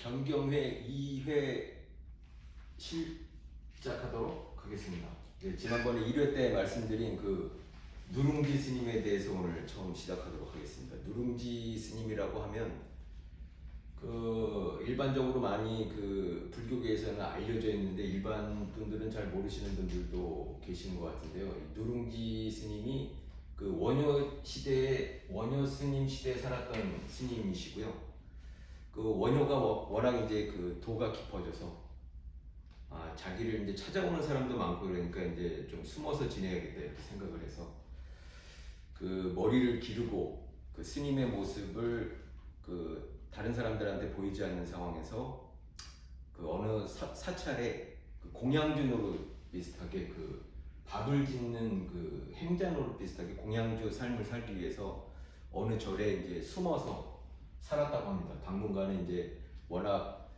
변경회 2회 시작하도록 하겠습니다. 네, 지난번에 1회 때 말씀드린 그 누룽지 스님에 대해서 오늘 처음 시작하도록 하겠습니다. 누룽지 스님이라고 하면 그 일반적으로 많이 그 불교계에서는 알려져 있는데 일반 분들은 잘 모르시는 분들도 계시는 것 같은데요. 이 누룽지 스님이 그 원효 시대에 원효 스님 시대에 살았던 스님이시고요. 그 원효가 워낙 이제 그 도가 깊어져서 자기를 이제 찾아오는 사람도 많고 그러니까 이제 좀 숨어서 지내야겠다 이렇게 생각을 해서 그 머리를 기르고 그 스님의 모습을 그 다른 사람들한테 보이지 않는 상황에서 그 어느 사찰에 그 공양주 노릇 비슷하게 그 밥을 짓는 그 행자 노릇 비슷하게 공양주 삶을 살기 위해서 어느 절에 이제 숨어서 살았다고 합니다. 당분간은 이제 워낙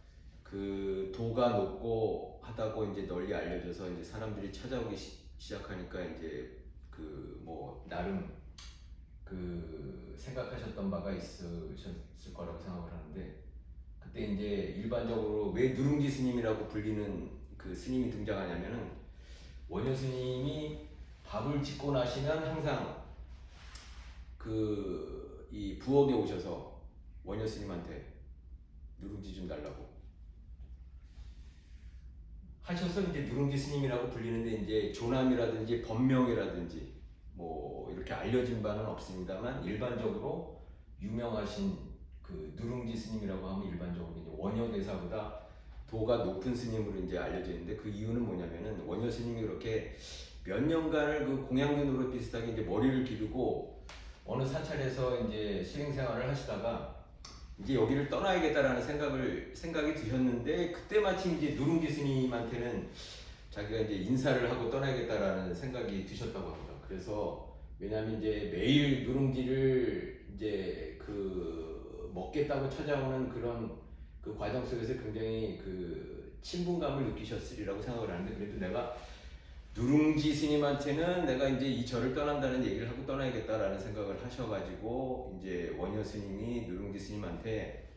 그 도가 높고 하다고 이제 널리 알려져서 이제 사람들이 찾아오기 시작하니까 이제 그 뭐 나름 그 생각하셨던 바가 있으셨을 거라고 생각을 하는데 그때 이제 일반적으로 왜 누룽지 스님이라고 불리는 그 스님이 등장하냐면은 원효 스님이 밥을 짓고 나시면 항상 그 이 부엌에 오셔서 원효 스님한테 누룽지 좀 달라고 하셔서 이제 누룽지 스님이라고 불리는데 이제 조남이라든지 법명이라든지 뭐 이렇게 알려진 바는 없습니다만 일반적으로 유명하신 그 누룽지 스님이라고 하면 일반적으로 이제 원효 대사보다 도가 높은 스님으로 이제 알려져 있는데 그 이유는 뭐냐면은 원효 스님이 그렇게 몇 년간을 그 공양근으로 비슷하게 이제 머리를 기르고 어느 사찰에서 이제 수행 생활을 하시다가 이제 여기를 떠나야겠다라는 생각이 드셨는데 그때 마침 이제 누룽지 스님한테는 자기가 이제 인사를 하고 떠나야겠다라는 생각이 드셨다고 합니다. 그래서 왜냐하면 이제 매일 누룽지를 이제 그 먹겠다고 찾아오는 그런 그 과정 속에서 굉장히 그 친분감을 느끼셨으리라고 생각을 하는데 그래도 내가 누룽지 스님한테는 내가 이제 이 절을 떠난다는 얘기를 하고 떠나야겠다라는 생각을 하셔가지고 이제 원효 스님이 누룽지 스님한테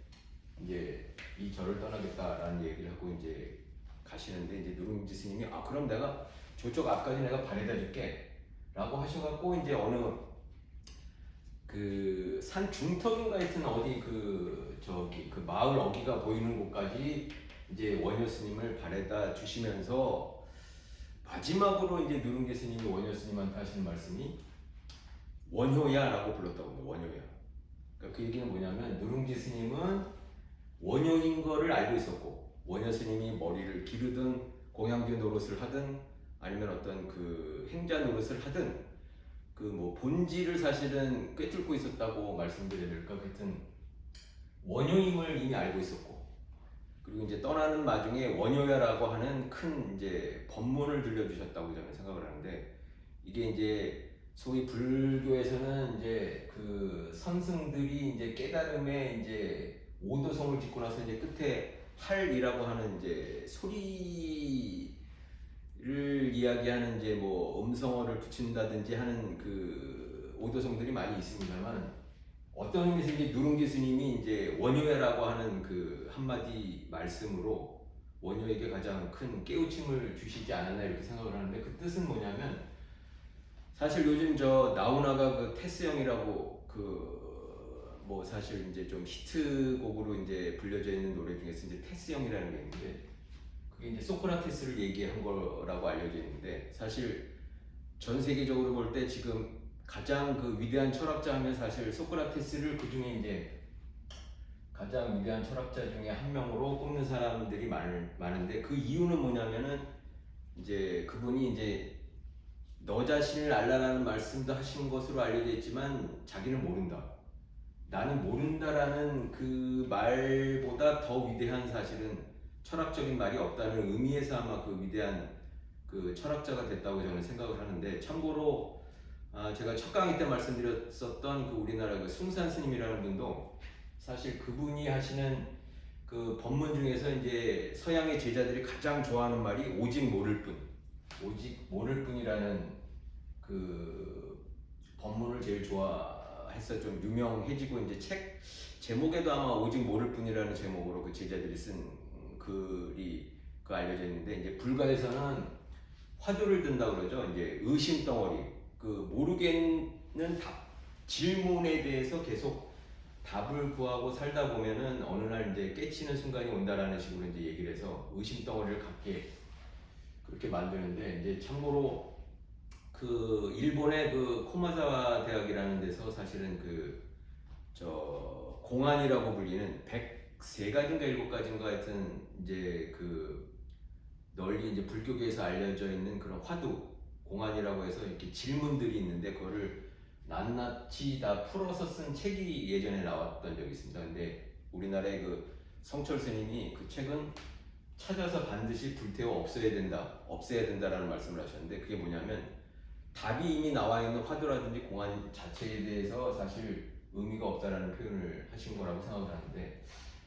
이제 이 절을 떠나겠다라는 얘기를 하고 이제 가시는데 이제 누룽지 스님이 그럼 내가 저쪽 앞까지 내가 바래다 줄게라고 하셔갖고 이제 어느 그 산 중턱인가 하여튼 어디 그 저기 그 마을 어귀가 보이는 곳까지 이제 원효 스님을 바래다 주시면서 마지막으로 이제 누룽지 스님이 원효 스님한테 하시는 말씀이 원효야라고 불렀다고 합니다. 원효야. 그러니까 그 얘기는 뭐냐면 누룽지 스님은 원효인 거를 알고 있었고 원효 스님이 머리를 기르든 공양주 노릇을 하든 아니면 어떤 그 행자 노릇을 하든 그 뭐 본질을 사실은 꿰뚫고 있었다고 말씀드려야 될까? 하여튼 원효임을 이미 알고 있었고 그리고 이제 떠나는 마중에 원효야라고 하는 큰 이제 법문을 들려주셨다고 저는 생각을 하는데 이게 이제 소위 불교에서는 이제 그 선승들이 이제 깨달음에 이제 오도성을 짓고 나서 이제 끝에 할이라고 하는 이제 소리를 이야기하는 이제 뭐 음성어를 붙인다든지 하는 그 오도성들이 많이 있습니다만 어떤 의미에서 이제 누룽지 스님이 이제 원효야라고 하는 그 한마디 말씀으로 원효에게 가장 큰 깨우침을 주시지 않았나 이렇게 생각을 하는데 그 뜻은 뭐냐면 사실 요즘 저 나훈아가 그 테스 형이라고 그 뭐 사실 이제 좀 히트곡으로 이제 불려져 있는 노래 중에서 이제 테스 형이라는 게 있는데 그게 이제 소크라테스를 얘기한 거라고 알려져 있는데 사실 전 세계적으로 볼 때 지금 가장 그 위대한 철학자 하면 사실 소크라테스를 그 중에 이제 가장 위대한 철학자 중에 한 명으로 꼽는 사람들이 많은데 그 이유는 뭐냐면은 이제 그분이 이제 너 자신을 알라라는 말씀도 하신 것으로 알려져 있지만 자기는 모른다. 나는 모른다라는 그 말보다 더 위대한 사실은 철학적인 말이 없다는 의미에서 아마 그 위대한 그 철학자가 됐다고 저는 생각을 하는데 참고로 제가 첫 강의 때 말씀드렸었던 그 우리나라 그 숭산 스님이라는 분도 사실 그분이 하시는 그 법문 중에서 이제 서양의 제자들이 가장 좋아하는 말이 오직 모를 뿐, 오직 모를 뿐이라는 그 법문을 제일 좋아하시는 해서 좀 유명해지고 이제 책 제목에도 아마 오직 모를 뿐이라는 제목으로 그 제자들이 쓴 글이 그 알려져 있는데 이제 불가에서는 화두를 든다 그러죠. 이제 의심 덩어리 그 모르겠는 답 질문에 대해서 계속 답을 구하고 살다 보면은 어느 날 이제 깨치는 순간이 온다라는 식으로 이제 얘기를 해서 의심 덩어리를 갖게 그렇게 만드는데 이제 참고로 그 일본의 그 코마자와 대학이라는 데서 사실은 그 저 공안이라고 불리는 103가지인가 7가지인가 하여튼 이제 그 널리 이제 불교계에서 알려져 있는 그런 화두 공안이라고 해서 이렇게 질문들이 있는데 그거를 낱낱이 다 풀어서 쓴 책이 예전에 나왔던 적이 있습니다. 근데 우리나라의 그 성철 스님이 그 책은 찾아서 반드시 불태워 없애야 된다라는 말씀을 하셨는데 그게 뭐냐면 답이 이미 나와 있는 화두라든지 공안 자체에 대해서 사실 의미가 없다라는 표현을 하신 거라고 생각을 하는데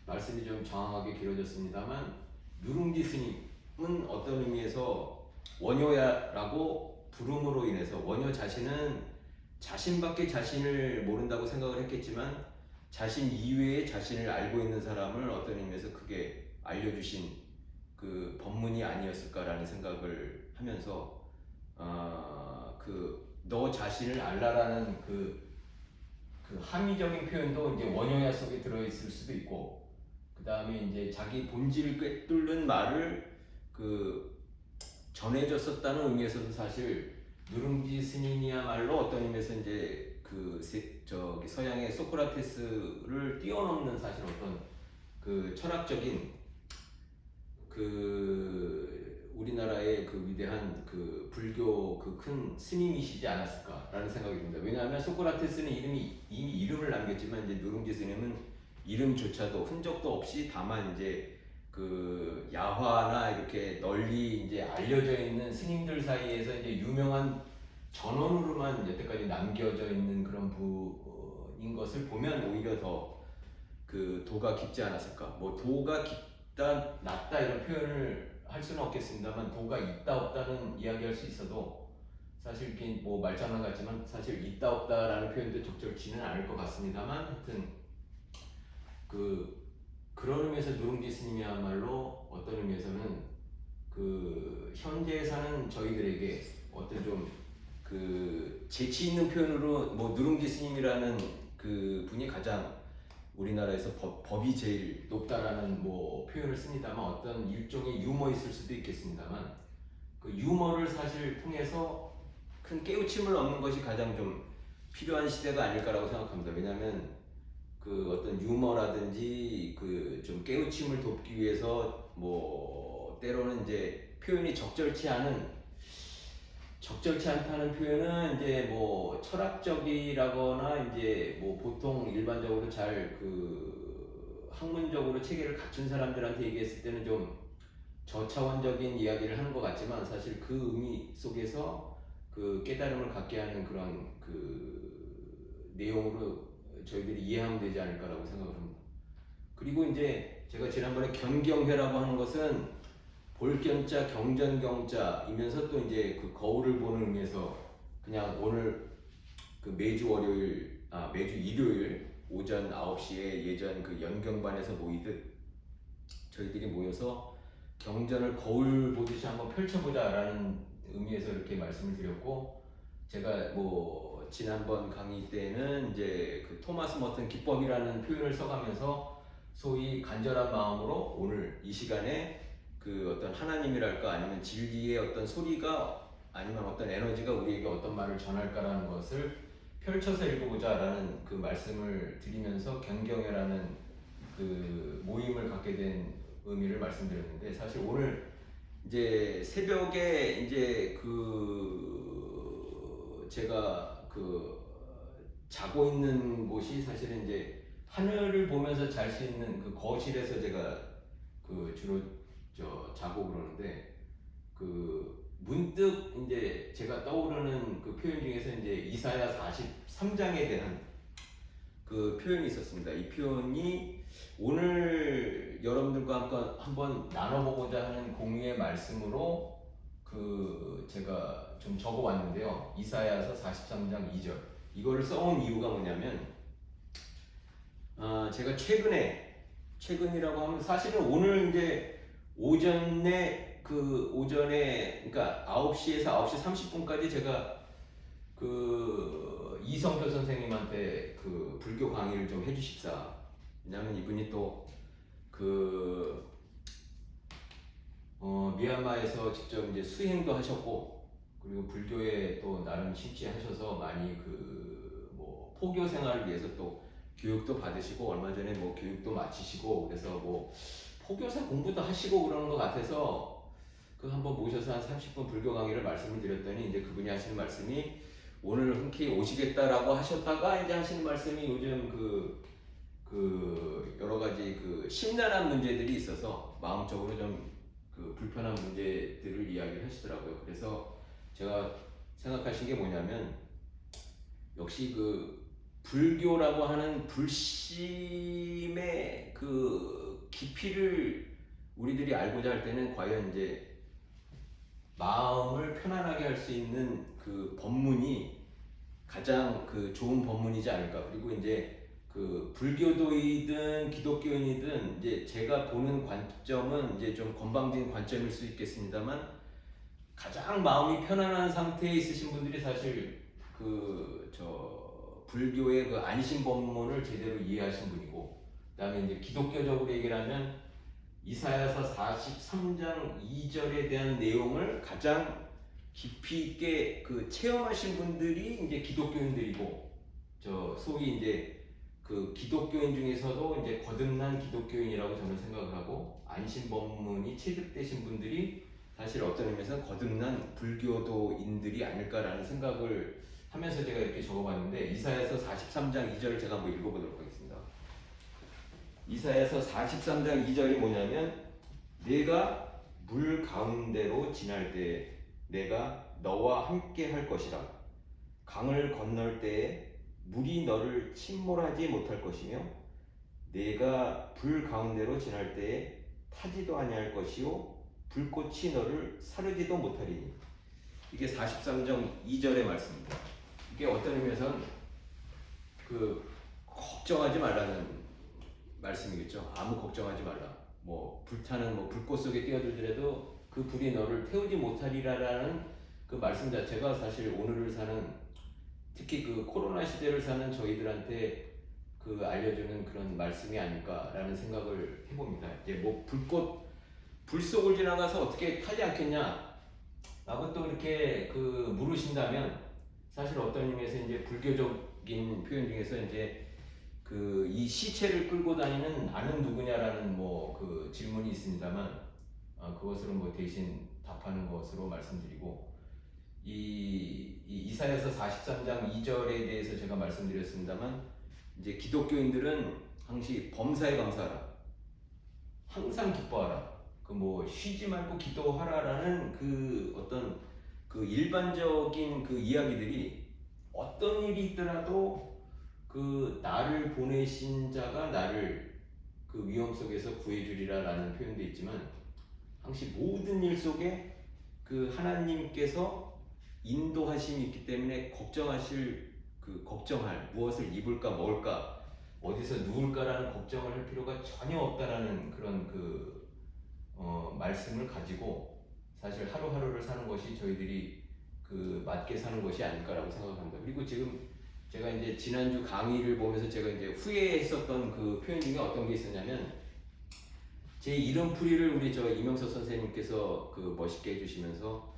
말씀이 좀 장황하게 길어졌습니다만 누룽지 스님은 어떤 의미에서 원효야라고 부름으로 인해서 원효 자신은 자신밖에 자신을 모른다고 생각을 했겠지만 자신 이외에 자신을 알고 있는 사람을 어떤 의미에서 크게 알려주신 그 법문이 아니었을까라는 생각을 하면서 그 너 자신을 알라라는 그 함의적인 표현도 이제 원효야 속에 들어있을 수도 있고 그 다음에 이제 자기 본질을 꿰뚫는 말을 그 전해줬었다는 의미에서도 사실 누룽지 스님이야말로 어떤 의미에서 이제 그 저기 서양의 소크라테스를 뛰어넘는 사실 어떤 그 철학적인 그 우리나라의 그 위대한 그 불교 그 큰 스님이시지 않았을까라는 생각이 듭니다. 왜냐하면 소크라테스는 이미 이름을 남겼지만 이제 누룽지 스님은 이름조차도 흔적도 없이 다만 이제 그 야화나 이렇게 널리 이제 알려져 있는 스님들 사이에서 이제 유명한 전원으로만 여태까지 남겨져 있는 그런 분인 것을 보면 오히려 더 그 도가 깊지 않았을까. 뭐 도가 깊다, 낮다 이런 표현을 할 수는 없겠습니다만 도가 있다 없다는 이야기할 수 있어도 사실 이렇게 뭐 말장난 같지만 사실 있다 없다라는 표현도 적절치는 않을 것 같습니다만 하여튼 그런 의미에서 누룽지 스님이야말로 어떤 의미에서는 그 현재에 사는 저희들에게 어떤 좀 그 재치 있는 표현으로 뭐 누룽지 스님이라는 그 분이 가장 우리나라에서 법이 제일 높다라는 뭐 표현을 씁니다만 어떤 일종의 유머 있을 수도 있겠습니다만 그 유머를 사실 통해서 큰 깨우침을 얻는 것이 가장 좀 필요한 시대가 아닐까라고 생각합니다. 왜냐하면 그 어떤 유머라든지 그 좀 깨우침을 돕기 위해서 뭐 때로는 이제 표현이 적절치 않다는 표현은 이제 뭐 철학적이라거나 이제 뭐 보통 일반적으로 잘 그 학문적으로 체계를 갖춘 사람들한테 얘기했을 때는 좀 저차원적인 이야기를 하는 것 같지만 사실 그 의미 속에서 그 깨달음을 갖게 하는 그런 그 내용으로 저희들이 이해하면 되지 않을까라고 생각을 합니다. 그리고 이제 제가 지난번에 견경회라고 하는 것은 볼견자 경전경자이면서 또 이제 그 거울을 보는 의미에서 그냥 오늘 그 매주 일요일 오전 9시에 예전 그 연경반에서 모이듯 저희들이 모여서 경전을 거울 보듯이 한번 펼쳐보자라는 의미에서 이렇게 말씀을 드렸고 제가 뭐 지난번 강의 때는 이제 그 토마스 머튼 기법이라는 표현을 써가면서 소위 간절한 마음으로 오늘 이 시간에 그 어떤 하나님이랄까 아니면 진리의 어떤 소리가 아니면 어떤 에너지가 우리에게 어떤 말을 전할까라는 것을 펼쳐서 읽어보자라는 그 말씀을 드리면서 경경회라는 그 모임을 갖게 된 의미를 말씀드렸는데 사실 오늘 이제 새벽에 이제 그 제가 그 자고 있는 곳이 사실은 이제 하늘을 보면서 잘 수 있는 그 거실에서 제가 그 주로 자고 그러는데 그 문득 이제 제가 떠오르는 그 표현 중에서 이제 이사야 43장에 대한 그 표현이 있었습니다. 이 표현이 오늘 여러분들과 한번 나눠보고자 하는 공유의 말씀으로 그 제가 좀 적어왔는데요. 이사야서 43장 2절. 이거를 써온 이유가 뭐냐면 제가 최근이라고 하면 사실은 오늘 이제 오전에 그러니까 9시에서 9시 30분까지 제가 그 이성표 선생님한테 그 불교 강의를 좀 해주십사. 왜냐면 이분이 또그 미얀마에서 직접 이제 수행도 하셨고, 그리고 불교에 또 나름 심취하셔서 많이 그 뭐 포교 생활을 위해서 또 교육도 받으시고, 얼마 전에 뭐 교육도 마치시고, 그래서 뭐 포교사 공부도 하시고 그러는 것 같아서 그 한번 모셔서 한 30분 불교 강의를 말씀을 드렸더니 이제 그분이 하시는 말씀이 오늘 흔쾌히 오시겠다라고 하셨다가 이제 하시는 말씀이 요즘 그 여러 가지 그 심란한 문제들이 있어서 마음적으로 좀 그 불편한 문제들을 이야기를 하시더라고요. 그래서 제가 생각하신 게 뭐냐면 역시 그 불교라고 하는 불심의 그 깊이를 우리들이 알고자 할 때는 과연 이제 마음을 편안하게 할 수 있는 그 법문이 가장 그 좋은 법문이지 않을까. 그리고 이제 그 불교도이든 기독교인이든 이제 제가 보는 관점은 이제 좀 건방진 관점일 수 있겠습니다만 가장 마음이 편안한 상태에 있으신 분들이 사실 불교의 그 안심법문을 제대로 이해하신 분이고, 그다음에 이제 기독교적으로 얘기를 하면 이사야서 43장 2절에 대한 내용을 가장 깊이 있게 그 체험하신 분들이 이제 기독교인들이고, 소위 이제 그 기독교인 중에서도 이제 거듭난 기독교인이라고 저는 생각을 하고, 안심법문이 체득되신 분들이 사실 어떤 의미에서 거듭난 불교도인들이 아닐까라는 생각을 하면서 제가 이렇게 적어봤는데, 이사야서 43장 2절을 제가 한번 읽어보도록 하겠습니다. 이사야서 43장 2절이 뭐냐면, 내가 물 가운데로 지날 때에 내가 너와 함께 할 것이라. 강을 건널 때에 물이 너를 침몰하지 못할 것이며 내가 불 가운데로 지날 때에 타지도 아니할 것이요 불꽃이 너를 사르지도 못하리니. 이게 43장 2절의 말씀입니다. 이게 어떤 의미에서는 그 걱정하지 말라는 말씀이겠죠. 아무 걱정하지 말라. 뭐 불타는 뭐 불꽃 속에 뛰어들더라도 그 불이 너를 태우지 못하리라라는 그 말씀 자체가 사실 오늘을 사는, 특히 그 코로나 시대를 사는 저희들한테 그 알려주는 그런 말씀이 아닐까라는 생각을 해봅니다. 이제 뭐 불 속을 지나가서 어떻게 타지 않겠냐 라고 또 이렇게 그 물으신다면, 사실 어떤 의미에서 이제 불교적인 표현 중에서 이제 그 이 시체를 끌고 다니는 나는 누구냐라는 뭐 그 질문이 있습니다만, 그것으로 뭐 대신 답하는 것으로 말씀드리고, 이사야서 43장 2절에 대해서 제가 말씀드렸습니다만, 이제 기독교인들은 항시 범사에 감사하라, 항상 기뻐하라, 그 뭐 쉬지 말고 기도하라라는 그 어떤 그 일반적인 그 이야기들이 어떤 일이 있더라도 그 나를 보내신 자가 나를 그 위험 속에서 구해주리라라는 표현도 있지만, 항시 모든 일 속에 그 하나님께서 인도하심이 있기 때문에 걱정할 무엇을 입을까 먹을까 어디서 누울까라는 걱정을 할 필요가 전혀 없다라는 그런 말씀을 가지고 사실 하루하루를 사는 것이 저희들이 그 맞게 사는 것이 아닐까라고 생각합니다. 그리고 지금 제가 이제 지난주 강의를 보면서 제가 이제 후회했었던 그 표현 중에 어떤 게 있었냐면, 제 이름풀이를 우리 이명서 선생님께서 그 멋있게 해주시면서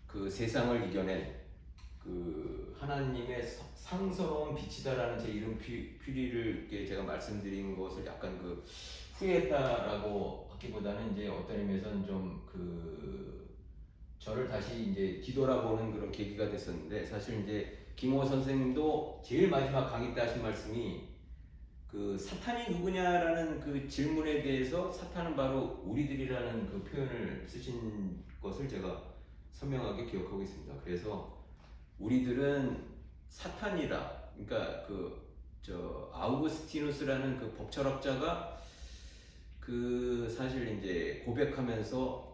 그 세상을 이겨낸 그 하나님의 상서로운 빛이다라는 제 이름풀이를 제가 말씀드린 것을 약간 그 후회했다라고 하기보다는 이제 어떤 의미에서는 좀 저를 다시 이제 뒤돌아보는 그런 계기가 됐었는데, 사실 이제 김호 선생님도 제일 마지막 강의 때 하신 말씀이 그 사탄이 누구냐라는 그 질문에 대해서 사탄은 바로 우리들이라는 그 표현을 쓰신 것을 제가 선명하게 기억하고 있습니다. 그래서 우리들은 사탄이다. 그러니까 아우구스티누스라는 그 법철학자가 그 사실 이제 고백하면서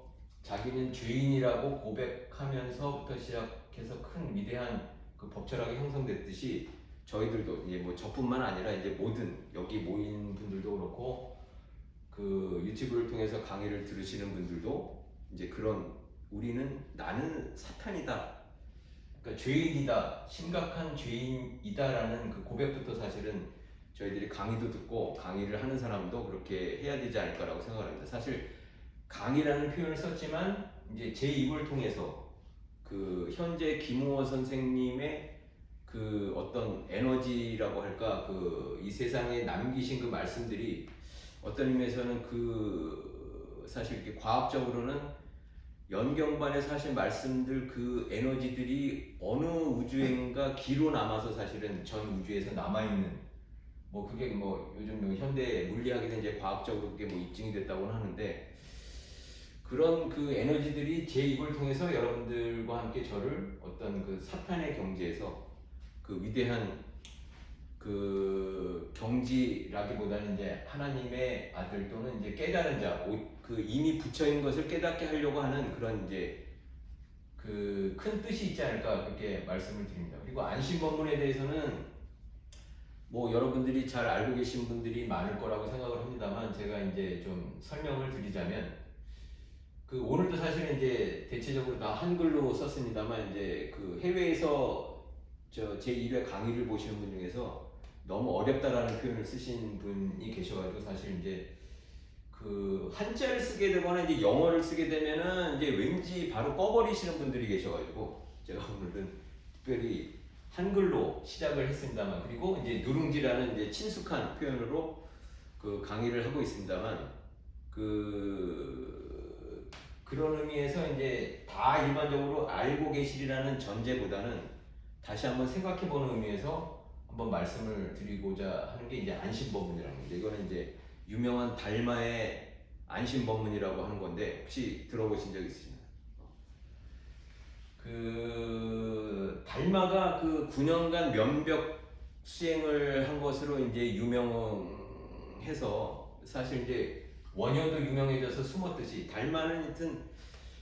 자기는 죄인이라고 고백하면서부터 시작해서 큰 위대한 그 법철학이 형성됐듯이 저희들도 이제 뭐 저뿐만 아니라 이제 모든 여기 모인 분들도 그렇고 그 유튜브를 통해서 강의를 들으시는 분들도 이제 그런 우리는 나는 사탄이다. 그러니까 죄인이다. 심각한 죄인이다라는 그 고백부터 사실은 저희들이 강의도 듣고 강의를 하는 사람도 그렇게 해야 되지 않을까라고 생각을 합니다. 사실 강의라는 표현을 썼지만 이제 제 입을 통해서 그 현재 김우호 선생님의 그 어떤 에너지라고 할까 그 이 세상에 남기신 그 말씀들이 어떤 의미에서는 그 사실 이렇게 과학적으로는 연경반에서 하신 말씀들 그 에너지들이 어느 우주인가 기로 남아서 사실은 전 우주에서 남아있는 뭐 그게 뭐 요즘 뭐 현대 물리학에서 이제 과학적으로 그게 뭐 입증이 됐다고는 하는데 그런 그 에너지들이 제 입을 통해서 여러분들과 함께 저를 어떤 그 사탄의 경지에서 그 위대한 그 경지라기보다는 이제 하나님의 아들 또는 이제 깨달은 자, 그 이미 붙여 있는 것을 깨닫게 하려고 하는 그런 이제 그 큰 뜻이 있지 않을까 그렇게 말씀을 드립니다. 그리고 안심법문에 대해서는 뭐 여러분들이 잘 알고 계신 분들이 많을 거라고 생각을 합니다만 제가 이제 좀 설명을 드리자면 그 오늘도 사실은 이제 대체적으로 다 한글로 썼습니다만 이제 그 해외에서 저 제 1회 강의를 보시는 분 중에서 너무 어렵다라는 표현을 쓰신 분이 계셔가지고 사실 이제 그 한자를 쓰게 되거나 이제 영어를 쓰게 되면은 이제 왠지 바로 꺼버리시는 분들이 계셔가지고 제가 오늘은 특별히 한글로 시작을 했습니다만 그리고 이제 누룽지라는 이제 친숙한 표현으로 그 강의를 하고 있습니다만 그런 의미에서 이제 다 일반적으로 알고 계시리라는 전제보다는 다시 한번 생각해보는 의미에서 한번 말씀을 드리고자 하는 게 이제 안심법문이라는 건데 이거는 이제 유명한 달마의 안심법문이라고 하는 건데 혹시 들어보신 적 있으신가요? 그 달마가 그 9년간 면벽 수행을 한 것으로 이제 유명해서 사실 이제 원효도 유명해져서 숨었듯이 달마는 하여튼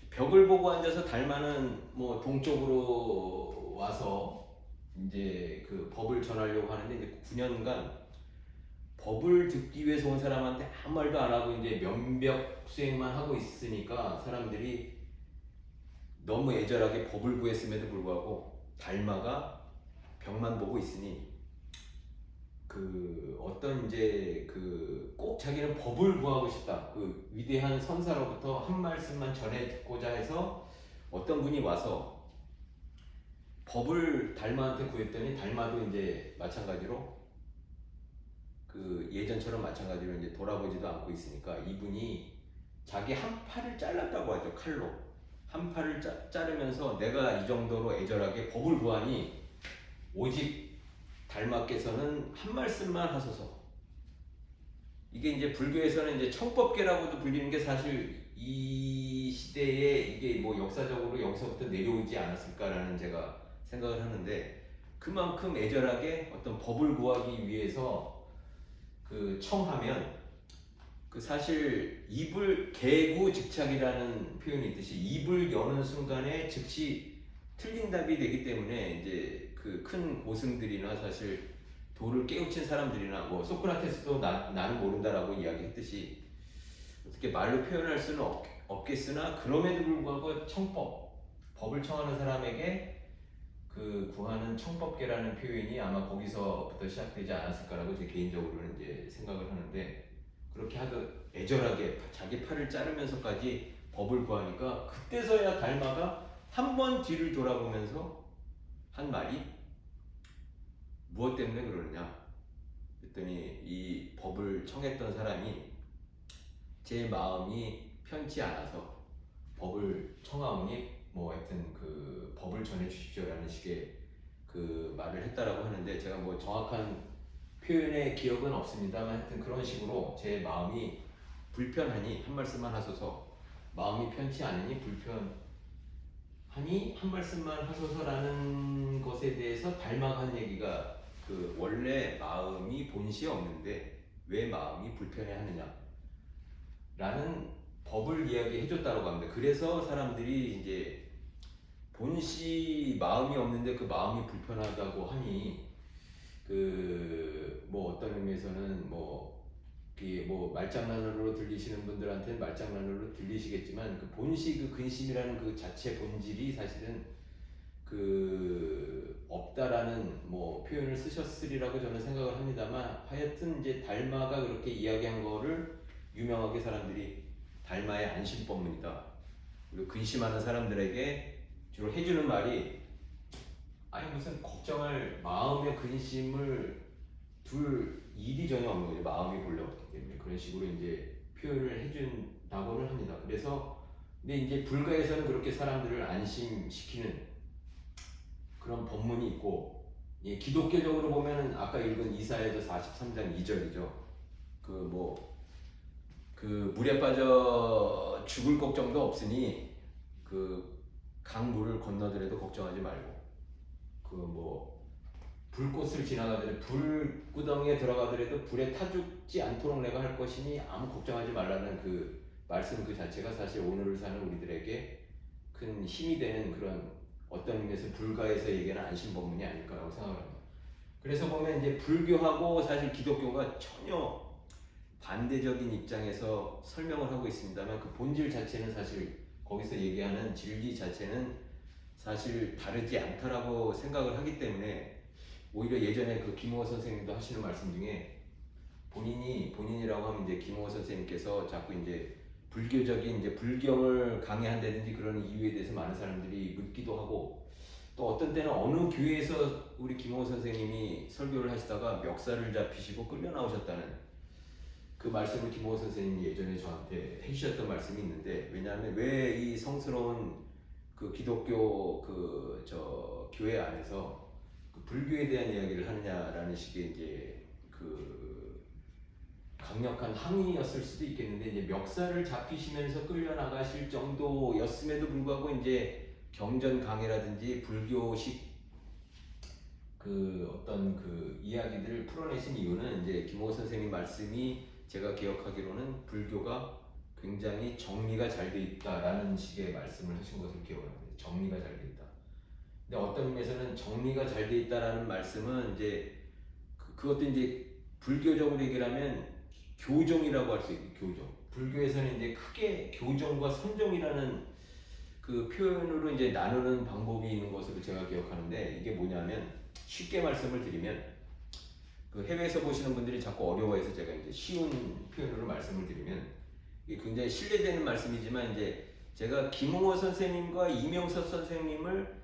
벽을 보고 앉아서 달마는 뭐 동쪽으로 와서 이제 그 법을 전하려고 하는데 이제 9년간 법을 듣기 위해서 온 사람한테 아무 말도 안 하고 이제 면벽 수행만 하고 있으니까 사람들이 너무 애절하게 법을 구했음에도 불구하고 달마가 벽만 보고 있으니 그 어떤 이제 그 꼭 자기는 법을 구하고 싶다. 그 위대한 선사로부터 한 말씀만 전해 듣고자 해서 어떤 분이 와서 법을 달마한테 구했더니 달마도 이제 마찬가지로 그 예전처럼 마찬가지로 이제 돌아보지도 않고 있으니까 이분이 자기 한 팔을 잘랐다고 하죠. 칼로 한 팔을 자르면서 내가 이 정도로 애절하게 법을 구하니 오직 달마께서는 한 말씀만 하소서. 이게 이제 불교에서는 이제 청법계라고도 불리는 게 사실 이 시대에 이게 뭐 역사적으로 여기서부터 내려오지 않았을까라는 제가 생각을 하는데 그만큼 애절하게 어떤 법을 구하기 위해서 그 청하면 그 사실 입을 개구즉착이라는 표현이 있듯이 입을 여는 순간에 즉시 틀린 답이 되기 때문에 이제 그 큰 고승들이나 사실 도를 깨우친 사람들이나 뭐 소크라테스도 나는 모른다라고 이야기했듯이 어떻게 말로 표현할 수는 없겠으나 그럼에도 불구하고 법을 청하는 사람에게 그 구하는 청법계라는 표현이 아마 거기서부터 시작되지 않았을까라고 제 개인적으로는 이제 생각을 하는데 그렇게 하듯 애절하게 자기 팔을 자르면서까지 법을 구하니까 그때서야 달마가 한 번 뒤를 돌아보면서 한 말이 무엇 때문에 그러느냐 그랬더니 이 법을 청했던 사람이 제 마음이 편치 않아서 법을 청하오니 뭐 하여튼 그 법을 전해 주십시오라는 식의 그 말을 했다라고 하는데 제가 뭐 정확한 표현의 기억은 없습니다만 하여튼 그런 식으로 제 마음이 불편하니 한 말씀만 하소서 마음이 편치 않으니 불편하니 한 말씀만 하소서라는 것에 대해서 달마가 한 얘기가 그 원래 마음이 본시 없는데 왜 마음이 불편해하느냐 라는 법을 이야기해 줬다고 합니다. 그래서 사람들이 이제 본씨 마음이 없는데 그 마음이 불편하다고 하니 그 뭐 어떤 의미에서는 뭐 그게 뭐 말장난으로 들리시는 분들한테는 말장난으로 들리시겠지만 그 본시 그 근심이라는 그 자체 본질이 사실은 그 없다라는 뭐 표현을 쓰셨으리라고 저는 생각을 합니다만 하여튼 이제 달마가 그렇게 이야기한 거를 유명하게 사람들이 달마의 안심법문이다. 그리고 근심하는 사람들에게 주로 해주는 말이 아니 무슨 걱정할 마음의 근심을 둘 일이 전혀 없는 거죠. 마음이 본래 없기 때문에 그런 식으로 이제 표현을 해준다고는 합니다. 그래서 근데 이제 불가에서는 그렇게 사람들을 안심시키는 그런 법문이 있고 예, 기독교적으로 보면은 아까 읽은 이사야서 43장 2절이죠. 그 뭐 그 물에 빠져 죽을 걱정도 없으니 그 강물을 건너더라도 걱정하지 말고 그 뭐 불꽃을 지나가더라도 불구덩이에 들어가더라도 불에 타 죽지 않도록 내가 할 것이니 아무 걱정하지 말라는 그 말씀 그 자체가 사실 오늘을 사는 우리들에게 큰 힘이 되는 그런 어떤 의미에서 불가에서 얘기하는 안심법문이 아닐까라고 생각을 합니다. 그래서 보면 이제 불교하고 사실 기독교가 전혀 반대적인 입장에서 설명을 하고 있습니다만 그 본질 자체는 사실 거기서 얘기하는 진리 자체는 사실 다르지 않다라고 생각을 하기 때문에 오히려 예전에 그 김호호 선생님도 하시는 말씀 중에 본인이라고 하면 이제 김호호 선생님께서 자꾸 이제 불교적인 이제 불경을 강의한다든지 그런 이유에 대해서 많은 사람들이 묻기도 하고 또 어떤 때는 어느 교회에서 우리 김호호 선생님이 설교를 하시다가 멱살을 잡히시고 끌려 나오셨다는 그 말씀을 김호호 선생님이 예전에 저한테 해주셨던 말씀이 있는데 왜냐하면 왜 이 성스러운 그 기독교 그 저 교회 안에서 그 불교에 대한 이야기를 하느냐라는 식의 이제 그 강력한 항의였을 수도 있겠는데 이제 멱살을 잡히시면서 끌려 나가실 정도였음에도 불구하고 이제 경전 강해라든지 불교식 그 어떤 그 이야기들을 풀어내신 이유는 이제 김호호 선생님 말씀이 제가 기억하기로는 불교가 굉장히 정리가 잘 돼 있다라는 식의 말씀을 하신 것을 기억합니다. 정리가 잘 돼 있다. 근데 어떤 의미에서는 정리가 잘 돼 있다라는 말씀은 이제 그것도 이제 불교적으로 얘기하면 교종이라고 할 수 있고 교종. 불교에서는 이제 크게 교종과 선종이라는 그 표현으로 이제 나누는 방법이 있는 것으로 제가 기억하는데 이게 뭐냐면 쉽게 말씀을 드리면 그 해외에서 보시는 분들이 자꾸 어려워해서 제가 이제 쉬운 표현으로 말씀을 드리면 이게 굉장히 신뢰되는 말씀이지만 이제 제가 김홍호 선생님과 이명섭 선생님을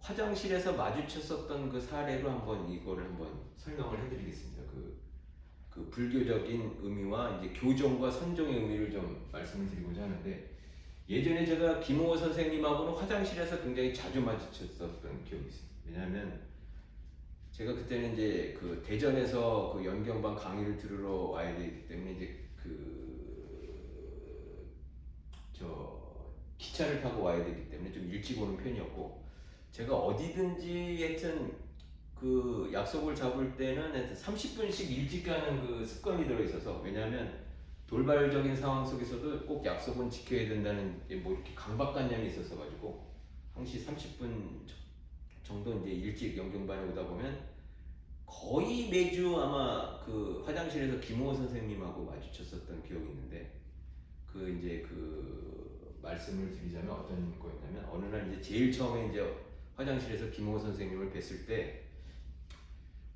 화장실에서 마주쳤었던 그 사례로 한번 이거를 한번 설명을 해드리겠습니다. 그 불교적인 의미와 이제 교종과 선종의 의미를 좀 말씀을 드리고자 하는데 예전에 제가 김홍호 선생님하고는 화장실에서 굉장히 자주 마주쳤었던 기억이 있습니다. 왜냐하면 제가 그때는 이제 그 대전에서 그 연경반 강의를 들으러 와야 되기 때문에 이제 기차를 타고 와야 되기 때문에 좀 일찍 오는 편이었고 제가 어디든지 하여튼 그 약속을 잡을 때는 하여튼 30분씩 일찍 가는 그 습관이 들어있어서 왜냐하면 돌발적인 상황 속에서도 꼭 약속은 지켜야 된다는 뭐 이렇게 강박관념이 있었어 가지고 항시 30분 정도 이제 일찍 연경반에 오다 보면 거의 매주 아마 그 화장실에서 김호호 선생님하고 마주쳤었던 기억이 있는데 그 이제 그 말씀을 드리자면 어떤 거였냐면 어느 날 이제 제일 처음에 이제 화장실에서 김호호 선생님을 뵀을 때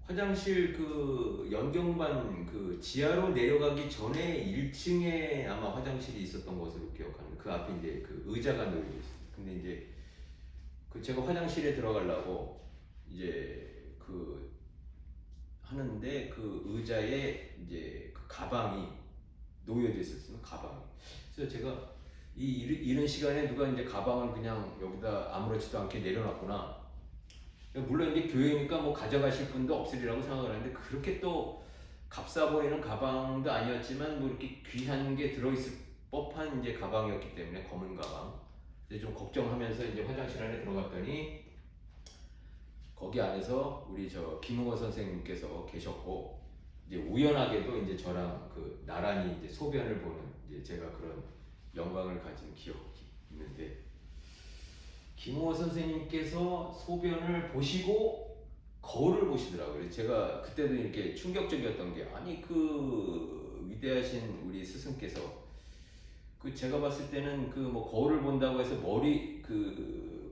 화장실 그 연경반 그 지하로 내려가기 전에 1층에 아마 화장실이 있었던 것으로 기억하는 그 앞에 이제 그 의자가 놓여 있습니다. 근데 이제 그 제가 화장실에 들어가려고 이제 그 하는데 그 의자에 이제 그 가방이 놓여져 있었어요. 가방이. 그래서 제가 이런 시간에 누가 이제 가방을 그냥 여기다 아무렇지도 않게 내려놨구나. 물론 이제 교회니까 뭐 가져가실 분도 없으리라고 생각을 하는데 그렇게 또 값싸 보이는 가방도 아니었지만 뭐 이렇게 귀한 게 들어있을 법한 이제 가방이었기 때문에 검은 가방. 이제 좀 걱정하면서 이제 화장실 안에 들어갔더니 거기 안에서 우리 저 김웅호 선생님께서 계셨고 이제 우연하게도 이제 저랑 그 나란히 이제 소변을 보는 이제 제가 그런 영광을 가진 기억이 있는데 김호 선생님께서 소변을 보시고 거울을 보시더라고요. 제가 그때도 이렇게 충격적이었던 게 아니 그 위대하신 우리 스승께서 그 제가 봤을 때는 그 뭐 거울을 본다고 해서 머리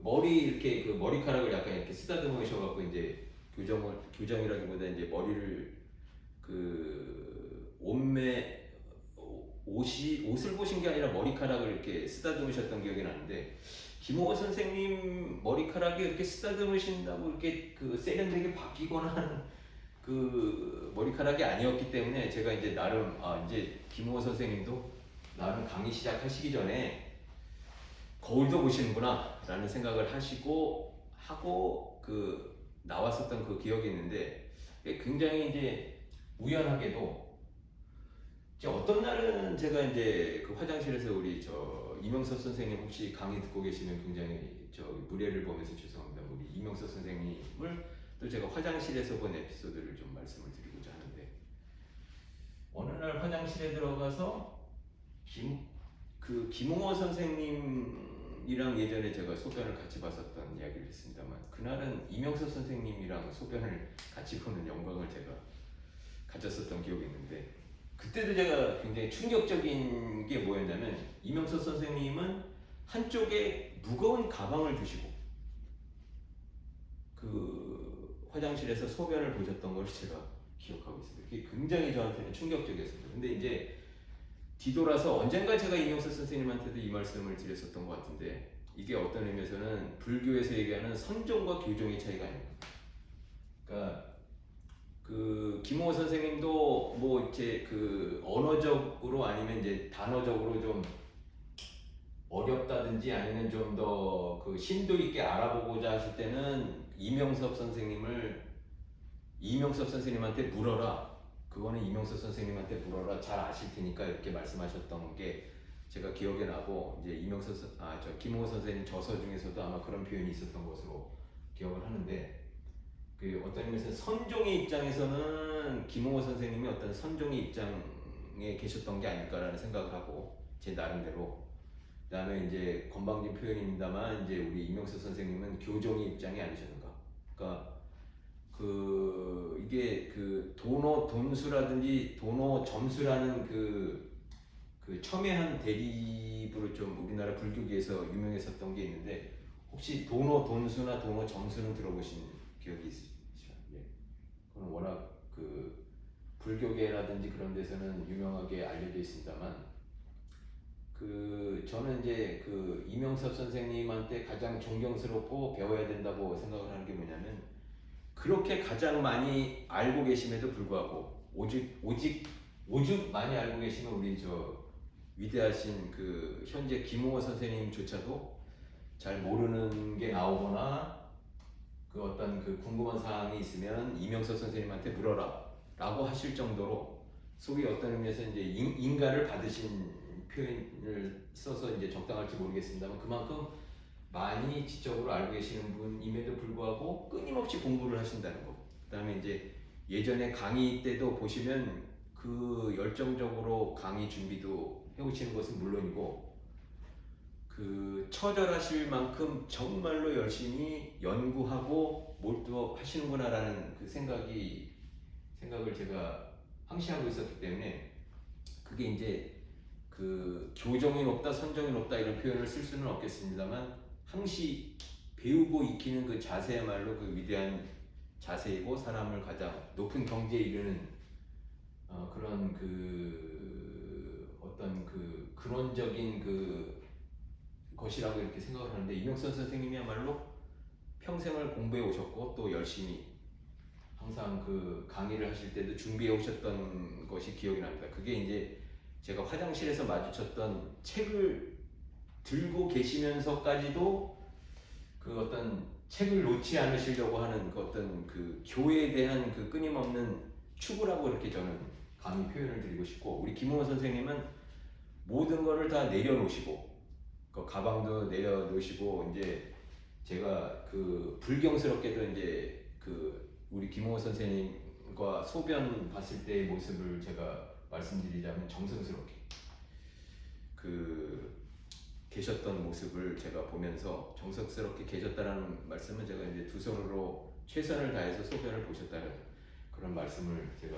이렇게 그 머리카락을 약간 이렇게 쓰다듬으셔갖고 이제 교정이라기보다 이제 머리를 그 옷을 보신 게 아니라 머리카락을 이렇게 쓰다듬으셨던 기억이 나는데 김호호 선생님 머리카락이 이렇게 쓰다듬으신다고 이렇게 그 세련되게 바뀌거나 하는 그 머리카락이 아니었기 때문에 제가 이제 나름 이제 김호호 선생님도 나름 강의 시작하시기 전에 거울도 보시는구나 라는 생각을 하고 그 나왔었던 그 기억이 있는데 굉장히 이제 우연하게도 이제 어떤 날은 제가 이제 그 화장실에서 우리 이명섭 선생님 혹시 강의 듣고 계시면 굉장히 무례를 보면서 죄송합니다. 우리 이명섭 선생님을 또 제가 화장실에서 본 에피소드를 좀 말씀을 드리고자 하는데 어느 날 화장실에 들어가서 김홍호 선생님이랑 예전에 제가 소변을 같이 봤었던 이야기를 했습니다만 그날은 이명섭 선생님이랑 소변을 같이 보는 영광을 제가 가졌었던 기억이 있는데 그때도 제가 굉장히 충격적인 게 뭐였냐면 이명섭 선생님은 한쪽에 무거운 가방을 두시고 그 화장실에서 소변을 보셨던 걸 제가 기억하고 있습니다. 그게 굉장히 저한테는 충격적이었습니다. 근데 이제 뒤돌아서 언젠가 제가 이명섭 선생님한테도 이 말씀을 드렸었던 것 같은데 이게 어떤 의미에서는 불교에서 얘기하는 선종과 교종의 차이가 아닙니다. 그러니까 그 김호 선생님도 뭐 이제 그 언어적으로 아니면 이제 단어적으로 좀 어렵다든지 아니면 좀 더 그 심도 있게 알아보고자 하실 때는 이명섭 선생님한테 물어라. 그거는 이명섭 선생님한테 물어라. 잘 아실 테니까 이렇게 말씀하셨던 게 제가 기억에 나고 이제 김호 선생님 저서 중에서도 아마 그런 표현이 있었던 것으로 기억을 하는데 그 어떤 의미에서 선종의 입장에서는 김홍호 선생님이 어떤 선종의 입장에 계셨던 게 아닐까라는 생각을 하고 제 나름대로 그다음에 이제 건방진 표현입니다만 이제 우리 이명섭 선생님은 교종의 입장이 아니셨는가. 그러니까 이게 그 돈수라든지 도노 점수라는 그 첨예한 대립으로 좀 우리나라 불교계에서 유명했었던 게 있는데 혹시 돈수나 도노 점수는 들어보신 기억이 있으시죠? 그건 워낙 그 불교계라든지 그런 데서는 유명하게 알려져 있습니다만 저는 이제 그 이명섭 선생님한테 가장 존경스럽고 배워야 된다고 생각을 하는 게 뭐냐면 그렇게 가장 많이 알고 계심에도 불구하고 오직 많이 알고 계시면 우리 위대하신 그 현재 김홍호 선생님조차도 잘 모르는 게 나오거나 그 어떤 그 궁금한 사항이 있으면 이명섭 선생님한테 물어라 라고 하실 정도로 속이 어떤 의미에서 이제 인가를 받으신 표현을 써서 이제 적당할지 모르겠습니다만 그만큼 많이 지적으로 알고 계시는 분임에도 불구하고 끊임없이 공부를 하신다는 거. 그 다음에 이제 예전에 강의 때도 보시면 그 열정적으로 강의 준비도 해오시는 것은 물론이고 그 처절하실 만큼 정말로 열심히 연구하고 몰두하시는구나라는 그 생각을 제가 항시하고 있었기 때문에 그게 이제 그 교정이 높다, 선정이 높다 이런 표현을 쓸 수는 없겠습니다만 항시 배우고 익히는 그 자세야말로 그 위대한 자세이고 사람을 가장 높은 경지에 이르는 그런 그 어떤 그 근원적인 그 것이라고 이렇게 생각을 하는데 이명선 선생님이야말로 평생을 공부해 오셨고 또 열심히 항상 그 강의를 하실 때도 준비해 오셨던 것이 기억이 납니다. 그게 이제 제가 화장실에서 마주쳤던 책을 들고 계시면서까지도 그 어떤 책을 놓지 않으시려고 하는 그 어떤 그 교회에 대한 그 끊임없는 추구라고 이렇게 저는 감히 표현을 드리고 싶고 우리 김홍호 선생님은 모든 거를 다 내려놓으시고 그 가방도 내려놓으시고 이제 제가 그 불경스럽게도 이제 그 우리 김홍호 선생님과 소변 봤을 때의 모습을 제가 말씀드리자면 정성스럽게 그 계셨던 모습을 제가 보면서 정성스럽게 계셨다라는 말씀은 제가 이제 두 손으로 최선을 다해서 소변을 보셨다는 그런 말씀을 제가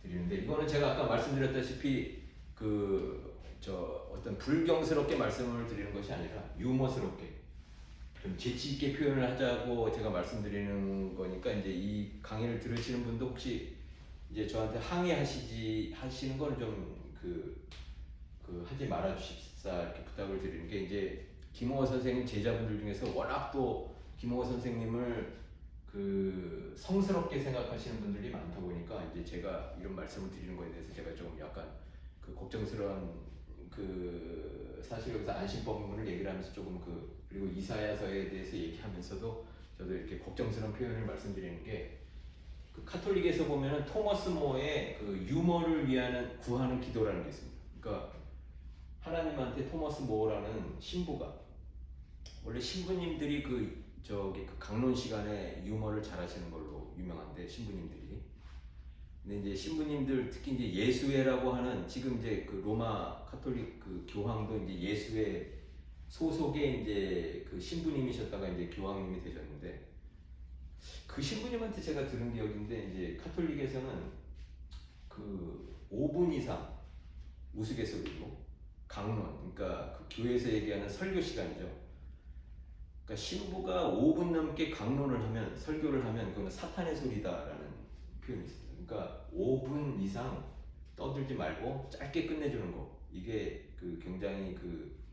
드리는데, 이거는 제가 아까 말씀드렸다시피 어떤 불경스럽게 말씀을 드리는 것이 아니라 유머스럽게 좀 재치 있게 표현을 하자고 제가 말씀드리는 거니까, 이제 이 강의를 들으시는 분도 혹시 이제 저한테 하시는 거는 좀 하지 말아 주십사 이렇게 부탁을 드리는 게, 이제 김홍호 선생님 제자분들 중에서 워낙 또 김홍호 선생님을 성스럽게 생각하시는 분들이 많다 보니까, 이제 제가 이런 말씀을 드리는 거에 대해서 제가 좀 약간 걱정스러운 사실 여기서 안심법문을 얘기를 하면서 조금 그리고 이사야서에 대해서 얘기하면서도 저도 이렇게 걱정스러운 표현을 말씀드리는 게, 카톨릭에서 보면은 토머스 모어의 유머를 위한 구하는 기도라는 게 있습니다. 그러니까 하나님한테 토머스 모어라는 신부가, 원래 신부님들이 강론 시간에 유머를 잘하시는 걸로 유명한데, 신부님들이. 근데 이제 신부님들 특히 이제 예수회라고 하는, 지금 이제 로마 카톨릭 교황도 이제 예수회 소속의 이제 신부님이셨다가 이제 교황님이 되셨는데, 그 신부님한테 제가 들은 기억인데, 이제 카톨릭에서는 5분 이상 우스갯소리로 강론, 그러니까 교회에서 얘기하는 설교 시간이죠. 그러니까 신부가 5분 넘게 강론을 하면, 설교를 하면 그거는 사탄의 소리다라는 표현이 있습니다. 그러니까 5분 이상 떠들지 말고 짧게 끝내주는 거, 이게 굉장히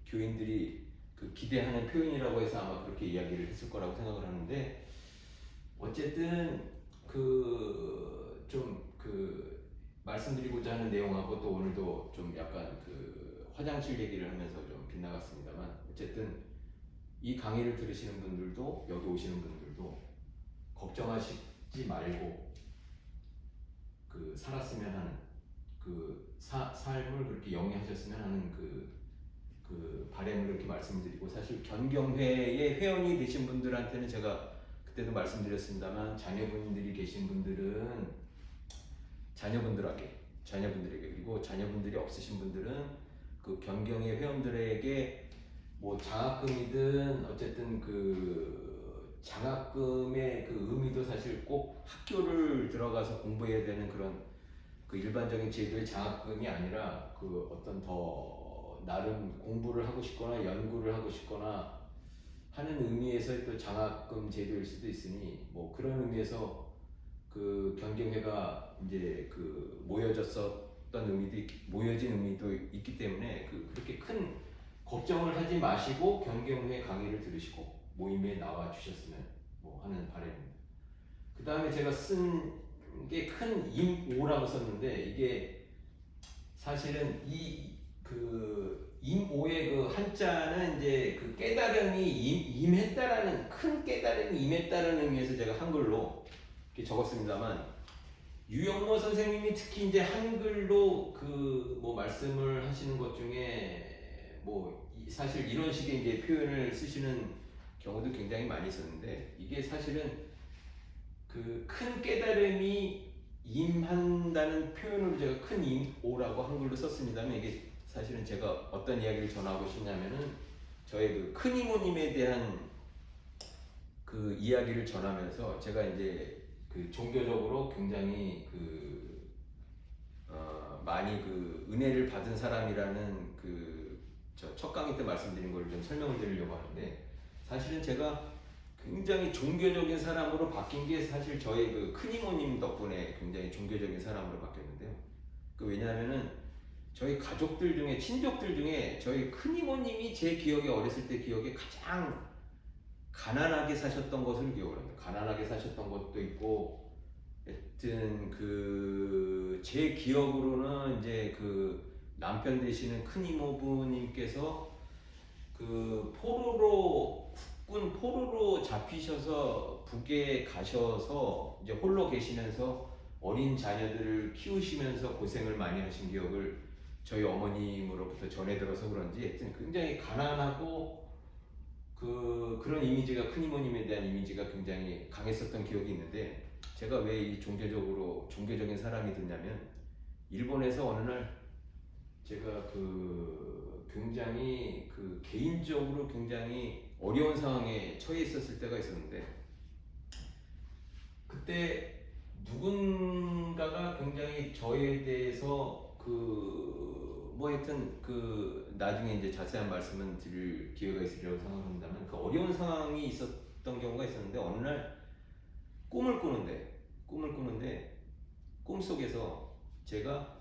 교인들이 기대하는 표현이라고 해서 아마 그렇게 이야기를 했을 거라고 생각을 하는데, 어쨌든 말씀드리고자 하는 내용하고 또 오늘도 좀 약간 화장실 얘기를 하면서 좀 빗나갔습니다만, 어쨌든 이 강의를 들으시는 분들도, 여기 오시는 분들도 걱정하시지 말고 살았으면 하는 삶을 그렇게 영위하셨으면 하는 바람을 이렇게 말씀드리고, 사실 견경회의 회원이 되신 분들한테는 제가 그때도 말씀드렸습니다만, 자녀분들이 계신 분들은 자녀분들에게, 그리고 자녀분들이 없으신 분들은 견경회 회원들에게 뭐 장학금이든 어쨌든 장학금의 의미도 사실 꼭 학교를 들어가서 공부해야 되는 그런 일반적인 제도의 장학금이 아니라 어떤 더 나름 공부를 하고 싶거나 연구를 하고 싶거나 하는 의미에서의 또 장학금 제도일 수도 있으니, 뭐 그런 의미에서 견경회가 이제 모여졌었던 모여진 의미도 있기 때문에 그렇게 큰 걱정을 하지 마시고 견경회 강의를 들으시고 모임에 나와 주셨으면 뭐 하는 바람입니다. 그 다음에 제가 쓴 게 큰 임오라고 썼는데, 이게 사실은 임오의 한자는 이제 깨달음이 임했다라는, 큰 깨달음이 임했다라는 의미에서 제가 한글로 이렇게 적었습니다만, 유영모 선생님이 특히 이제 한글로 뭐 말씀을 하시는 것 중에 뭐 사실 이런 식의 이제 표현을 쓰시는 경우도 굉장히 많이 있었는데, 이게 사실은 큰 깨달음이 임한다는 표현으로 제가 큰 임오라고 한글로 썼습니다만, 이게 사실은 제가 어떤 이야기를 전하고 싶냐면은, 저의 큰 이모님에 대한 이야기를 전하면서 제가 이제 종교적으로 굉장히 많이 은혜를 받은 사람이라는 첫 강의 때 말씀드린 걸 좀 설명을 드리려고 하는데, 사실은 제가 굉장히 종교적인 사람으로 바뀐 게 사실 저의 큰 이모님 덕분에 굉장히 종교적인 사람으로 바뀌었는데요. 왜냐하면은 저희 가족들 중에, 친족들 중에 저희 큰 이모님이 제 기억에, 어렸을 때 기억에 가장 가난하게 사셨던 것을 기억을 합니다. 가난하게 사셨던 것도 있고, 하여튼 제 기억으로는 이제 남편 되시는 큰 이모부님께서 국군 포로로 잡히셔서 북에 가셔서 이제 홀로 계시면서 어린 자녀들을 키우시면서 고생을 많이 하신 기억을 저희 어머님으로부터 전해 들어서 그런지, 하여튼 굉장히 가난하고 그런 이미지가, 큰 이모님에 대한 이미지가 굉장히 강했었던 기억이 있는데, 제가 왜 이 종교적인 사람이 됐냐면, 일본에서 어느 날 제가 그 굉장히 그 개인적으로 굉장히 어려운 상황에 처해 있었을 때가 있었는데 그때 누군가가 굉장히 저에 대해서 그 뭐 하여튼 그 나중에 이제 자세한 말씀은 드릴 기회가 있으리라고 생각합니다만 그 어려운 상황이 있었던 경우가 있었는데 어느 날 꿈을 꾸는데 꿈속에서 제가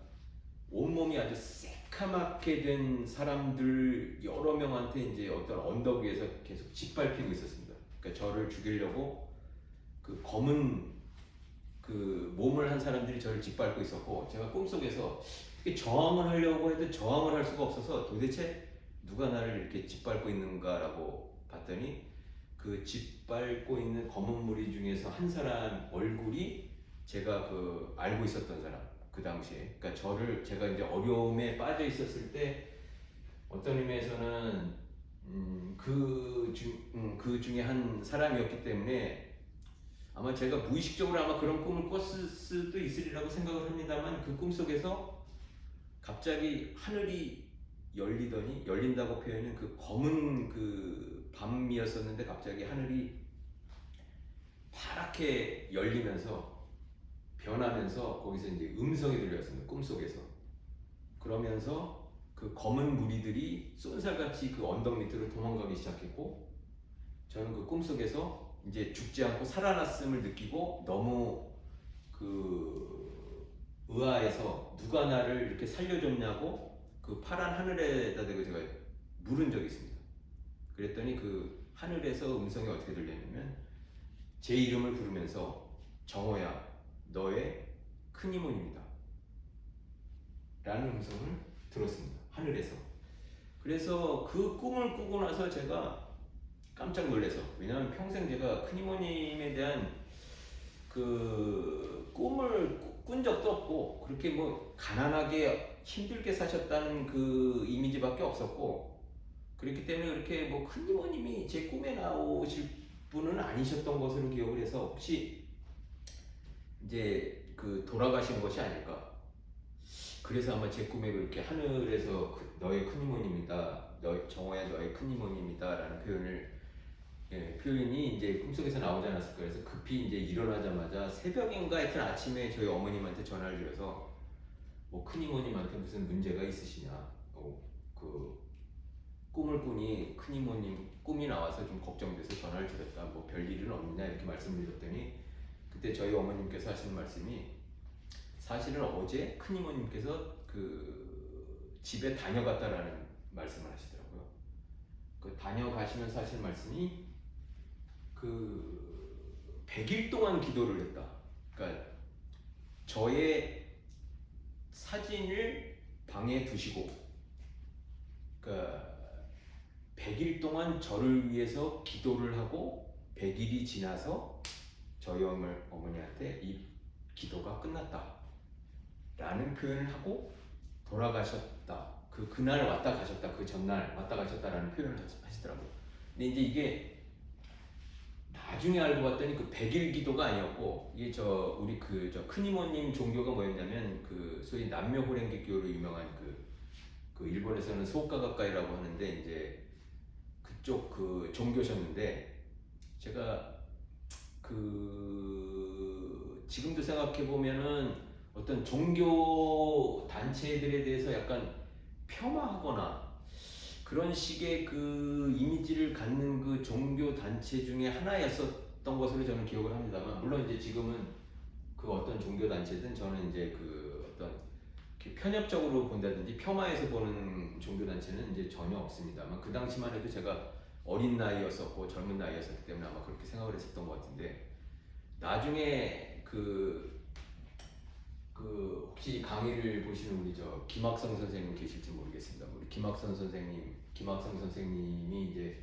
온몸이 아주 새카맣게 된 사람들 여러 명한테 이제 어떤 언덕 위에서 계속 짓밟히고 있었습니다. 그러니까 저를 죽이려고 그 검은 그 몸을 한 사람들이 저를 짓밟고 있었고 제가 꿈속에서 저항을 하려고 해도 저항을 할 수가 없어서 도대체 누가 나를 이렇게 짓밟고 있는가라고 봤더니 그 짓밟고 있는 검은 무리 중에서 한 사람 얼굴이 제가 그 알고 있었던 사람 그 당시에 그러니까 제가 이제 어려움에 빠져 있었을 때 어떤 의미에서는 그 중에 한 사람이었기 때문에 아마 제가 무의식적으로 아마 그런 꿈을 꿨을 수도 있으리라고 생각을 합니다만 그 꿈속에서 갑자기 하늘이 열린다고 표현은 그 검은 그 밤이었었는데 갑자기 하늘이 파랗게 열리면서 변하면서 거기서 이제 음성이 들렸습니다. 꿈속에서. 그러면서 그 검은 무리들이 쏜살같이 그 언덕 밑으로 도망가기 시작했고 저는 그 꿈속에서 이제 죽지 않고 살아났음을 느끼고 너무 그 의아해서 누가 나를 이렇게 살려줬냐고 그 파란 하늘에다 대고 제가 물은 적이 있습니다. 그랬더니 그 하늘에서 음성이 어떻게 들렸냐면 제 이름을 부르면서 정호야 너의 큰 이모입니다 라는 음성을 들었습니다. 하늘에서. 그래서 그 꿈을 꾸고 나서 제가 깜짝 놀라서 왜냐하면 평생 제가 큰 이모님에 대한 그 꿈을 꾼 적도 없고 그렇게 뭐 가난하게 힘들게 사셨다는 그 이미지밖에 없었고 그렇기 때문에 그렇게 뭐 큰 이모님이 제 꿈에 나오실 분은 아니셨던 것으로 기억을 해서 혹시 이제 그 돌아가신 것이 아닐까 그래서 아마 제 꿈에 그렇게 하늘에서 너의 큰 이모님이다 정호야 너의 큰 이모님이다 라는 표현이 이제 꿈속에서 나오지 않았을까 그래서 급히 이제 일어나자마자 새벽인가 하여튼 아침에 저희 어머님한테 전화를 드려서 뭐 큰이모님한테 무슨 문제가 있으시냐 그 꿈을 꾸니 큰이모님 꿈이 나와서 좀 걱정돼서 전화를 드렸다 뭐 별일은 없느냐 이렇게 말씀을 드렸더니 그때 저희 어머님께서 하시는 말씀이 사실은 어제 큰이모님께서 그 집에 다녀갔다라는 말씀을 하시더라고요. 그 다녀가시면서 하시는 말씀이 그 100일 동안 기도를 했다. 그러니까 저의 사진을 방에 두시고, 그러니까 100일 동안 저를 위해서 기도를 하고 100일이 지나서 저희 어머니한테 이 기도가 끝났다 라는 표현을 하고 돌아가셨다. 그날 왔다 가셨다. 그 전날 왔다 가셨다라는 표현을 하시더라고요. 근데 이제 이게 나중에 알고 봤더니 그 100일 기도가 아니었고 이게 우리 큰이모님 종교가 뭐였냐면 그 소위 남묘호랭개교로 유명한 그 일본에서는 소가가카이라고 하는데 이제 그쪽 그 종교셨는데 제가 그 지금도 생각해 보면은 어떤 종교 단체들에 대해서 약간 폄하하거나 그런 식의 그 이미지를 갖는 그 종교 단체 중에 하나였었던 것으로 저는 기억을 합니다만 물론 이제 지금은 그 어떤 종교 단체든 저는 이제 그 어떤 편협적으로 본다든지 폄하해서 보는 종교 단체는 이제 전혀 없습니다만 그 당시만 해도 제가 어린 나이였었고 젊은 나이였었기 때문에 아마 그렇게 생각을 했었던 것 같은데 나중에 혹시 강의를 보시는 우리 김학성 선생님 계실지 모르겠습니다. 우리 김학성 선생님이 이제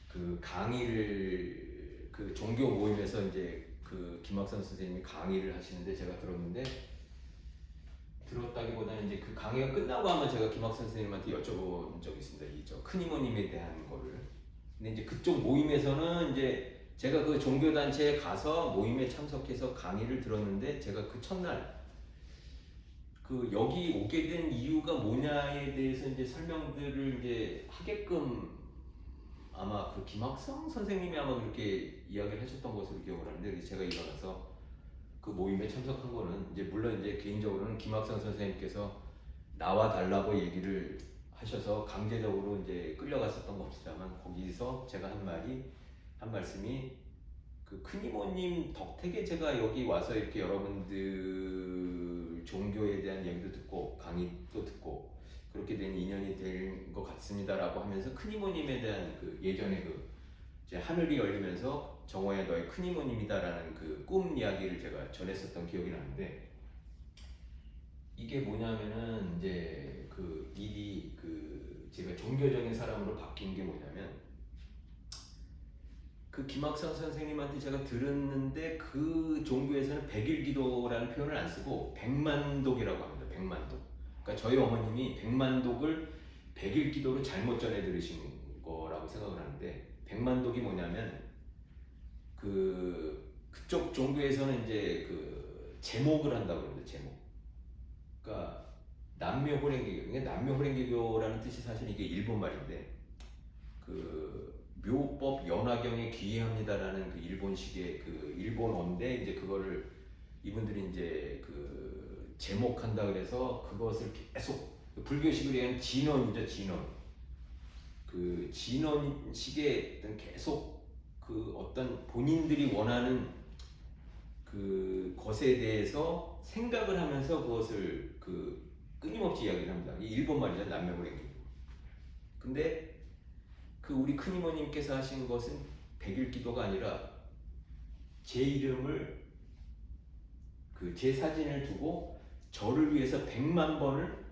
그 강의를 그 종교 모임에서 이제 그 김학성 선생님이 강의를 하시는데 제가 들었다기보다는 이제 그 강의가 끝나고 아마 제가 김학성 선생님한테 여쭤본 적이 있습니다. 이 큰 이모님에 대한 거를. 근데 이제 그쪽 모임에서는 이제 제가 그 종교 단체에 가서 모임에 참석해서 강의를 들었는데 제가 그 첫날 그 여기 오게 된 이유가 뭐냐에 대해서 이제 설명들을 이제 하게끔 아마 그 김학성 선생님이 아마 그렇게 이야기를 하셨던 것으로 기억을 하는데, 그래서 제가 일어나서 그 모임에 참석한 거는 이제 물론 이제 개인적으로는 김학성 선생님께서 나와 달라고 얘기를 하셔서 강제적으로 이제 끌려갔었던 겁니다만, 거기서 제가 한 말씀이 그 큰 이모님 덕택에 제가 여기 와서 이렇게 여러분들 종교에 대한 얘기도 듣고 강의도 듣고 그렇게 된 인연이 될 것 같습니다라고 하면서 큰 이모님에 대한 그 예전에 그 이제 하늘이 열리면서 정호야 너의 큰 이모님이다라는 그 꿈 이야기를 제가 전했었던 기억이 나는데, 이게 뭐냐면은 이제 그 일이 그 제가 종교적인 사람으로 바뀐 게 뭐냐면, 그 김학선 선생님한테 제가 들었는데 그 종교에서는 백일기도라는 표현을 안 쓰고 백만독이라고 합니다. 백만독. 그러니까 저희 어머님이 백만독을 백일기도로 잘못 전해 들으신 거라고 생각을 하는데, 백만독이 뭐냐면 그쪽 종교에서는 이제 그 제목을 한다고 합니다. 제목. 그러니까 남묘호랭개교. 그러니까 남묘호랭개교라는 뜻이 사실 이게 일본 말인데, 그 묘법 연화경에 귀의합니다라는 그 일본식의 그 일본어인데, 이제 그거를 이분들이 이제 그 제목한다 그래서 그것을 계속 불교식으로 얘기하면 진언이죠. 진언. 그 진언식의 어떤 계속 그 어떤 본인들이 원하는 그 것에 대해서 생각을 하면서 그것을 그 끊임없이 이야기를 합니다. 이 일본 말이죠. 남묘호랭개교. 근데 그 우리 큰 이모님께서 하신 것은 백일기도가 아니라 제 이름을 그 제 사진을 두고 저를 위해서 100만 번을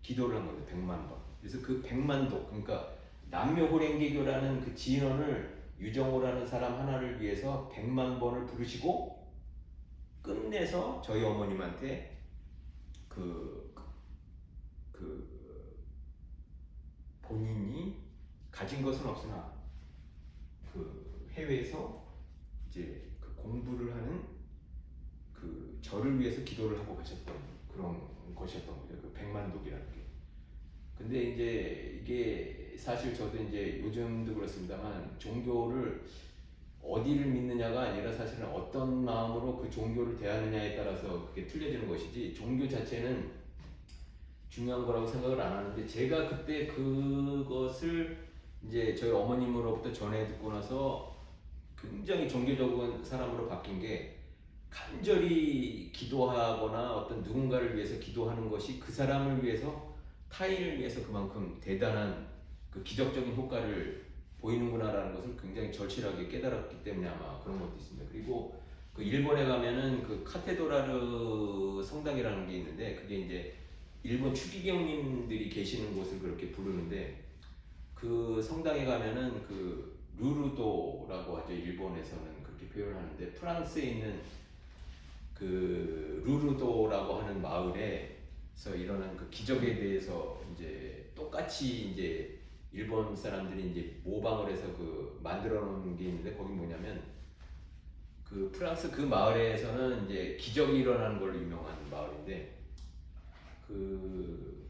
기도를 한 겁니다. 100만 번. 그래서 그 100만도, 그러니까 남묘호랭개교라는 그 진언을 유정호라는 사람 하나를 위해서 100만 번을 부르시고 끝내서 저희 어머님한테 그 본인이 가진 것은 없으나 그 해외에서 이제 그 공부를 하는 그 저를 위해서 기도를 하고 가셨던 그런 것이었던 거죠. 그 백만독이라는 게. 근데 이제 이게 사실 저도 이제 요즘도 그렇습니다만 종교를 어디를 믿느냐가 아니라 사실은 어떤 마음으로 그 종교를 대하느냐에 따라서 그게 틀려지는 것이지, 종교 자체는 중요한 거라고 생각을 안 하는데, 제가 그때 그것을 이제 저희 어머님으로부터 전해 듣고 나서 굉장히 종교적인 사람으로 바뀐 게, 간절히 기도하거나 어떤 누군가를 위해서 기도하는 것이 그 사람을 위해서, 타인을 위해서 그만큼 대단한 그 기적적인 효과를 보이는구나라는 것을 굉장히 절실하게 깨달았기 때문에 아마 그런 것도 있습니다. 그리고 그 일본에 가면은 그 카테드라르 성당이라는 게 있는데, 그게 이제 일본 추기경님들이 계시는 곳을 그렇게 부르는데, 그 성당에 가면은 그 루르도라고 하죠. 일본에서는 그렇게 표현하는데, 프랑스에 있는 그 루르도라고 하는 마을에서 일어난 그 기적에 대해서 이제 똑같이 이제 일본 사람들이 이제 모방을 해서 그 만들어 놓은 게 있는데, 거기 뭐냐면 그 프랑스 그 마을에서는 이제 기적이 일어나는 걸로 유명한 마을인데, 그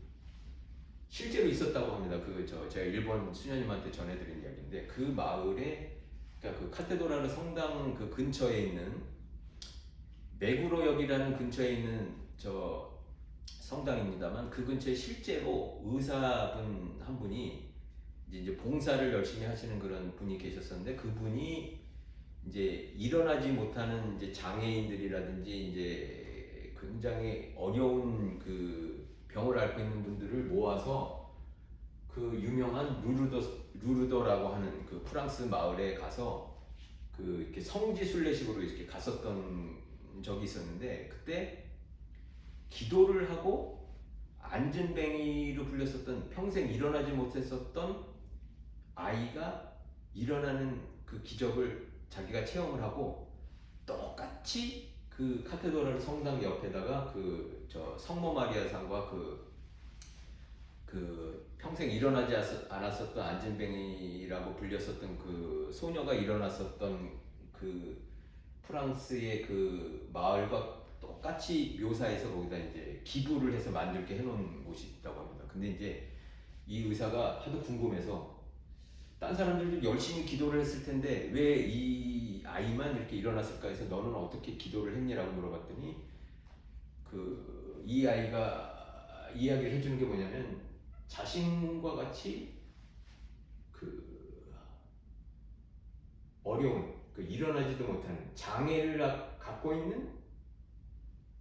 실제로 있었다고 합니다. 제가 일본 수녀님한테 전해드린 이야기인데, 그 마을에, 그러니까 그 카테드라르 성당 그 근처에 있는 메구로역이라는 근처에 있는 저 성당입니다만, 그 근처에 실제로 의사분 한 분이 이제 봉사를 열심히 하시는 그런 분이 계셨었는데, 그분이 이제 일어나지 못하는 이제 장애인들이라든지 이제 굉장히 어려운 그 병을 앓고 있는 분들을 모아서 그 유명한 루르도라고 하는 그 프랑스 마을에 가서 그 이렇게 성지순례식으로 이렇게 갔었던 적이 있었는데, 그때 기도를 하고 안진뱅이로 불렸었던, 평생 일어나지 못했었던 아이가 일어나는 그 기적을 자기가 체험을 하고, 똑같이 그 카테드랄 성당 옆에다가 그 저 성모 마리아상과 그 평생 일어나지 않았었던 안진뱅이라고 불렸었던 그 소녀가 일어났었던 그 프랑스의 그 마을과 까치 묘사해서 거기다 이제 기부를 해서 만들게 해놓은 곳이 있다고 합니다. 근데 이제 이 의사가 하도 궁금해서 딴 사람들도 열심히 기도를 했을 텐데 왜 이 아이만 이렇게 일어났을까 해서 너는 어떻게 기도를 했냐라고 물어봤더니 이 아이가 이야기를 해주는 게 뭐냐면 자신과 같이 그 어려운 일어나지도 못하는 장애를 갖고 있는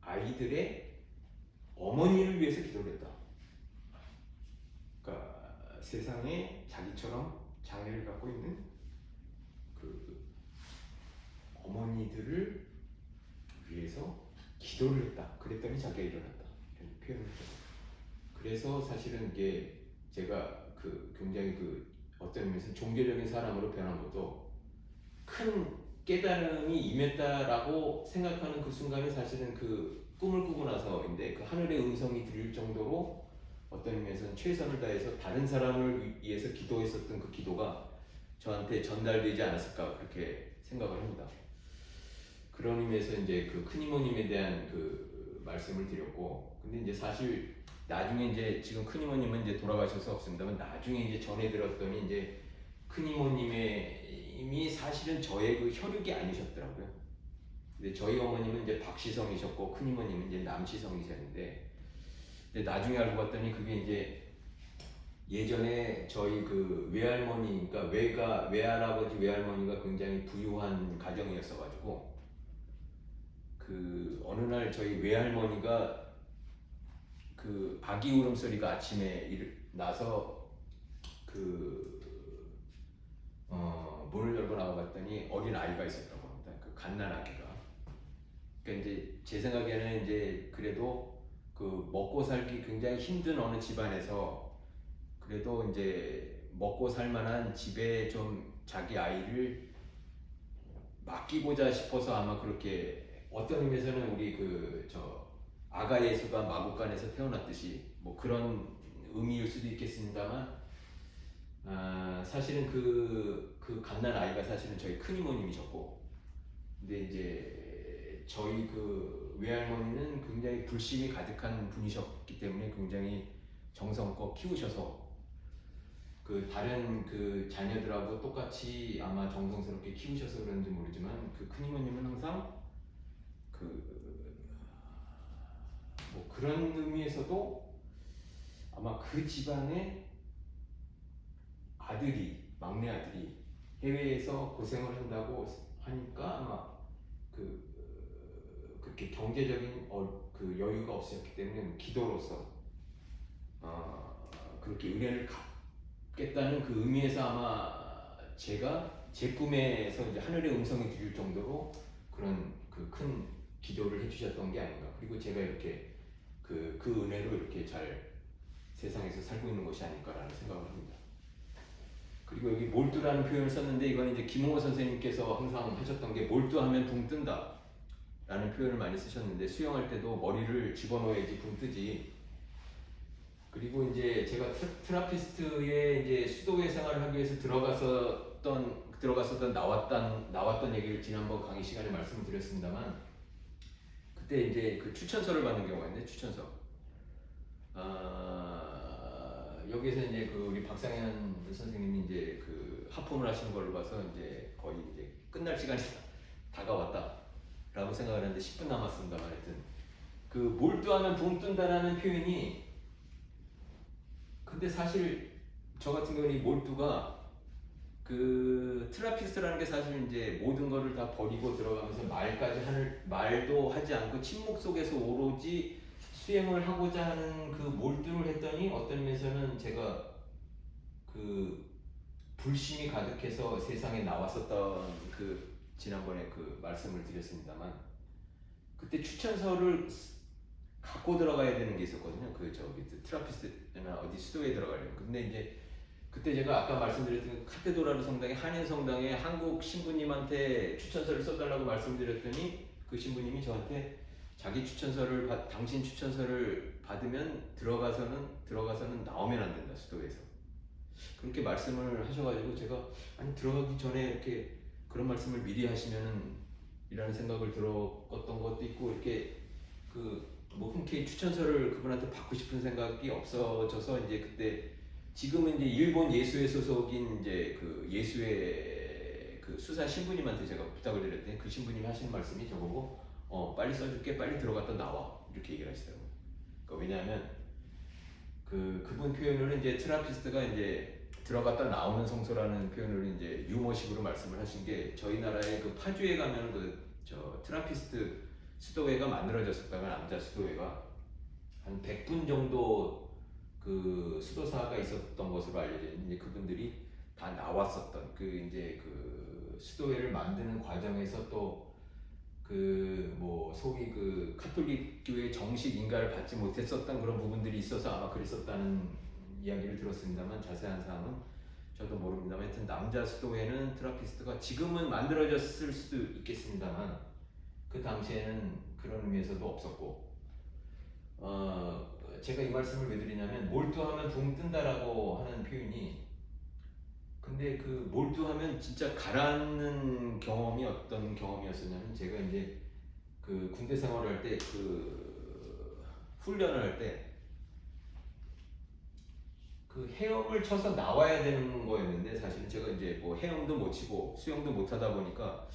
아이들의 어머니를 위해서 기도를 했다. 그러니까 세상에 자기처럼 장애를 갖고 있는 그 어머니들을 위해서 기도를 했다. 그랬더니 자기가 일어났다. 이런 표현을 했죠. 그래서 사실은 이게 제가 굉장히 어떤 의미에서 종교적인 사람으로 변한 것도 큰 깨달음이 임했다라고 생각하는 그 순간이 사실은 꿈을 꾸고 나서인데 하늘의 음성이 들릴 정도로 어떤 의미에서는 최선을 다해서 다른 사람을 위해서 기도했었던 그 기도가 저한테 전달되지 않았을까 그렇게 생각을 합니다. 그런 의미에서 이제 큰 이모님에 대한 말씀을 드렸고, 근데 이제 사실 나중에 이제 지금 큰 이모님은 이제 돌아가셔서 없습니다만 나중에 이제 전해 들었더니 이제 큰 이모님이 사실은 저의 혈육이 아니셨더라고요. 근데 저희 어머님은 이제 박시성이셨고 큰 이모님은 이제 남시성이셨는데, 근데 나중에 알고 봤더니 그게 이제 예전에 저희 외할머니, 그러니까 외할아버지 외할머니가 굉장히 부유한 가정이었어가지고 어느 날 저희 외할머니가 아기 울음소리가 아침에 나서 문을 열고 나와봤더니 어린 아이가 있었다고 합니다. 갓난아기가. 그러니까 이제 제 생각에는 이제 그래도 먹고 살기 굉장히 힘든 어느 집안에서 그래도 이제 먹고 살만한 집에 좀 자기 아이를 맡기고자 싶어서 아마 그렇게 어떤 의미에서는 우리 아가 예수가 마국간에서 태어났듯이 뭐 그런 의미일 수도 있겠습니다만, 사실은 갓난 아이가 사실은 저희 큰 이모님이셨고, 근데 이제 저희 외할머니는 굉장히 불심이 가득한 분이셨기 때문에 굉장히 정성껏 키우셔서 다른 자녀들하고 똑같이 아마 정성스럽게 키우셔서 그런지 모르지만 큰 이모님은 항상 뭐 그런 의미에서도 아마 집안의 막내 아들이 해외에서 고생을 한다고 하니까 아마 그렇게 경제적인 여유가 없었기 때문에 기도로서 그렇게 은혜를 갚겠다는 의미에서 아마 제가 제 꿈에서 이제 하늘의 음성이 들릴 정도로 그런 큰 기도를 해주셨던 게 아닌가. 그리고 제가 이렇게 그 은혜로 이렇게 잘 세상에서 살고 있는 것이 아닐까라는 생각을 합니다. 그리고 여기 몰두라는 표현을 썼는데 이건 이제 김홍호 선생님께서 항상 하셨던 게 몰두하면 붕 뜬다 라는 표현을 많이 쓰셨는데, 수영할 때도 머리를 집어넣어야지 붕 뜨지. 그리고 이제 제가 트라피스트의 이제 수도회 생활을 하기 위해서 들어갔었던 나왔던 얘기를 지난번 강의 시간에 말씀을 드렸습니다만, 그때 이제 추천서를 받는 경우가 있는데, 추천서. 여기서 이제 우리 박상현 선생님이 이제 하품을 하시는 걸 봐서 이제 거의 이제 끝날 시간이 다가왔다라고 생각을 했는데 10분 남았습니다만, 하여튼 몰두하면 붕 뜬다라는 표현이, 근데 사실 저 같은 경우는 이 몰두가 트라피스트라는 게 사실 이제 모든 거를 다 버리고 들어가면서 말도 하지 않고 침묵 속에서 오로지 수행을 하고자 하는 몰두를 했더니 어떤 면에서는 제가 불심이 가득해서 세상에 나왔었던 지난번에 말씀을 드렸습니다만, 그때 추천서를 갖고 들어가야 되는 게 있었거든요. 트라피스트나 어디 수도에 들어가려면. 근데 이제 그때 제가 아까 말씀드렸던 카테도라르 성당에, 한인 성당에 한국 신부님한테 추천서를 써달라고 말씀드렸더니 그 신부님이 저한테 당신 추천서를 받으면 들어가서는 나오면 안 된다, 수도에서. 그렇게 말씀을 하셔가지고 제가 들어가기 전에 이렇게 그런 말씀을 미리 하시면은 이라는 생각을 들었던 것도 있고, 이렇게 그 뭐 흔쾌히 추천서를 그분한테 받고 싶은 생각이 없어져서 이제 그때 지금은 이제 일본 예수회 소속인 이제 그 예수회 그 수사 신부님한테 제가 부탁을 드렸더니 그 신부님이 하시는 말씀이 저보고 빨리 써줄게 빨리 들어갔다 나와 이렇게 얘기를 하시더라고요. 그러니까 왜냐하면 그분 표현으로 이제 트라피스트가 이제 들어갔다 나오는 성소라는 표현으로 이제 유머식으로 말씀을 하신 게 저희 나라의 그 파주에 가면 그 저 트라피스트 수도회가 만들어졌었다가 남자 수도회가 한 100분 정도 그 수도사가 있었던 것으로 알려져 있는데 그분들이 다 나왔었던 그 이제 그 수도회를 만드는 과정에서 또 그 뭐 소위 그 카톨릭 교회 정식 인가를 받지 못했었던 그런 부분들이 있어서 아마 그랬었다는 이야기를 들었습니다만 자세한 사항은 저도 모릅니다만 하여튼 남자 수도회는 트라피스트가 지금은 만들어졌을 수도 있겠습니다만 그 당시에는 그런 의미에서도 없었고 제가 이 말씀을 왜 드리냐면 몰두하면 붕 뜬다라고 하는 표현이 근데 그 몰두하면 진짜 가라앉는 경험이 어떤 경험이었었냐면 제가 이제 그 군대 생활을 할 때 그 훈련을 할 때 그 헤엄을 쳐서 나와야 되는 거였는데 사실은 제가 이제 뭐 헤엄도 못 치고 수영도 못 하다 보니까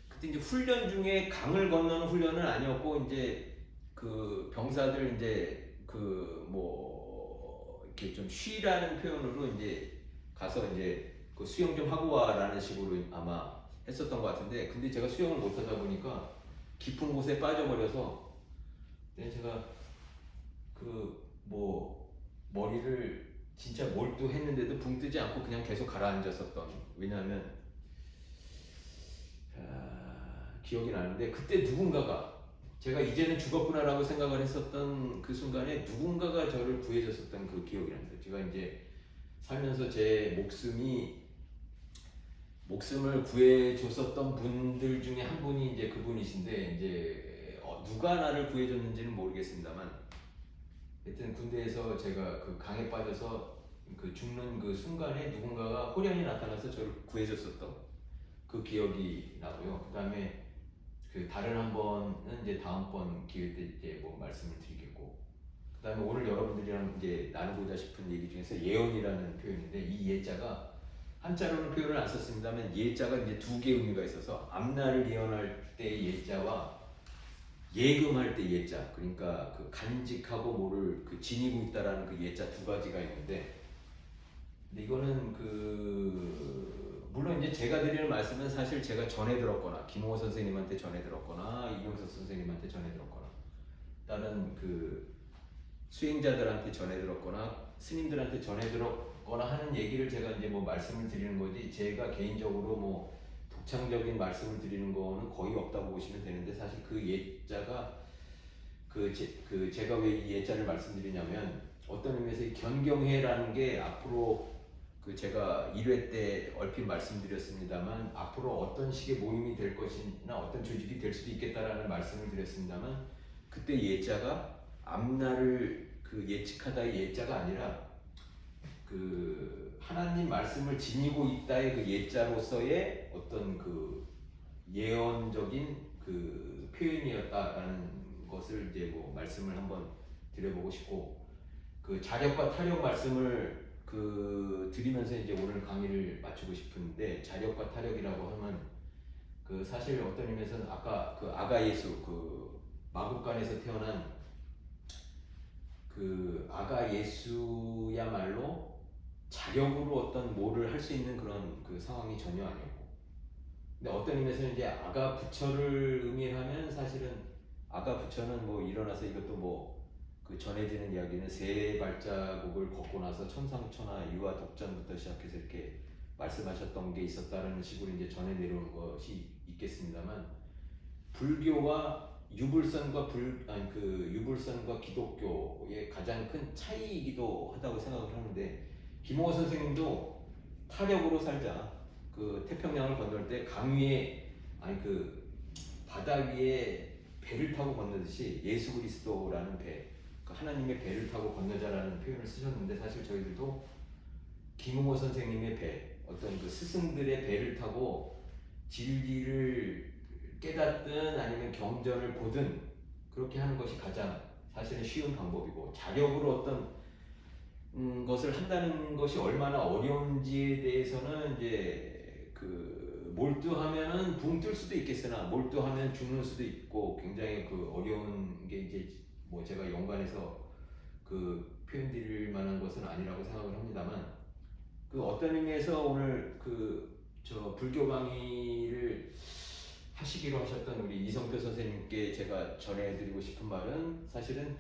그때 이제 훈련 중에 강을 건너는 훈련은 아니었고 이제 그 병사들 이제 그 뭐 이렇게 좀 쉬라는 표현으로 이제 가서 이제 그 수영 좀 하고 와라는 식으로 아마 했었던 것 같은데 근데 제가 수영을 못 하다 보니까 깊은 곳에 빠져버려서 제가 그 뭐 머리를 진짜 몰두했는데도 붕 뜨지 않고 그냥 계속 가라앉았었던 왜냐하면 기억이 나는데 그때 누군가가 제가 이제는 죽었구나라고 생각을 했었던 그 순간에 누군가가 저를 구해줬었던 그 기억이 납니다. 제가 이제 살면서 제 목숨을 구해줬었던 분들 중에 한 분이 이제 그분이신데 이제 누가 나를 구해줬는지는 모르겠습니다만 하여튼 군대에서 제가 그 강에 빠져서 그 죽는 그 순간에 누군가가 호련히 나타나서 저를 구해줬었던 그 기억이 나고요. 그 다음에 그 다른 한 번은 이제 다음번 기회 때 이제 뭐 말씀을 드리겠고 그 다음에 오늘 여러분들이랑 이제 나누고자 싶은 얘기 중에서 예언이라는 표현인데 이 예자가 한자로는 표현을 안 썼습니다만 예자가 이제 두 개의 의미가 있어서 앞날을 예언할 때의 예자와 예금할 때 예자 그러니까 그 간직하고 뭐를 그 지니고 있다라는 그 예자 두 가지가 있는데 근데 이거는 그 물론 이제 제가 드리는 말씀은 사실 제가 전해 들었거나 김홍호 선생님한테 전해 들었거나 이명석 선생님한테 전해 들었거나 다른 그 수행자들한테 전해 들었거나 스님들한테 전해 들었거나 하는 얘기를 제가 이제 뭐 말씀을 드리는 거지 제가 개인적으로 뭐 독창적인 말씀을 드리는 거는 거의 없다고 보시면 되는데 사실 그 예자가 제가 왜 이 예자를 말씀드리냐면 어떤 의미에서 이 견경회라는 게 앞으로 그 제가 1회 때 얼핏 말씀드렸습니다만 앞으로 어떤 식의 모임이 될 것이나 어떤 조직이 될 수도 있겠다라는 말씀을 드렸습니다만 그때 예자가 앞날을 그 예측하다의 예자가 아니라 그 하나님 말씀을 지니고 있다의 그 예자로서의 어떤 그 예언적인 그 표현이었다라는 것을 이제 뭐 말씀을 한번 드려보고 싶고 그 자력과 타력 말씀을 그 드리면서 이제 오늘 강의를 마치고 싶은데 자력과 타력이라고 하면 그 사실 어떤 의미에서는 아까 그 아가 예수 그 마국간에서 태어난 그 아가 예수야말로 자력으로 어떤 뭐를 할 수 있는 그런 그 상황이 전혀 아니었고 근데 어떤 의미에서는 이제 아가 부처를 의미하면 사실은 아가 부처는 뭐 일어나서 이것도 뭐 그 전해지는 이야기는 세 발자국을 걷고 나서 천상천하 유아 독전부터 시작해서 이렇게 말씀하셨던 게 있었다는 식으로 이제 전해 내려오는 것이 있겠습니다만 불교와 유불선과 유불선과 기독교의 가장 큰 차이이기도 하다고 생각을 하는데 김홍호 선생님도 타력으로 살자 그 태평양을 건널 때 강 위에 그 바다 위에 배를 타고 건너듯이 예수 그리스도라는 배 그 하나님의 배를 타고 건너자라는 표현을 쓰셨는데 사실 저희들도 김홍호 선생님의 배 어떤 그 스승들의 배를 타고 진리를 깨닫든 아니면 경전을 보든 그렇게 하는 것이 가장 사실은 쉬운 방법이고, 자력으로 어떤 것을 한다는 것이 얼마나 어려운지에 대해서는 이제 그 몰두하면은 붕 뜰 수도 있겠으나 몰두하면 죽는 수도 있고, 굉장히 그 어려운 게 이제 뭐 제가 연관해서 그 표현드릴 만한 것은 아니라고 생각을 합니다만, 그 어떤 의미에서 오늘 그 저 불교 강의를 하시기로 하셨던 우리 이성표 선생님께 제가 전해드리고 싶은 말은, 사실은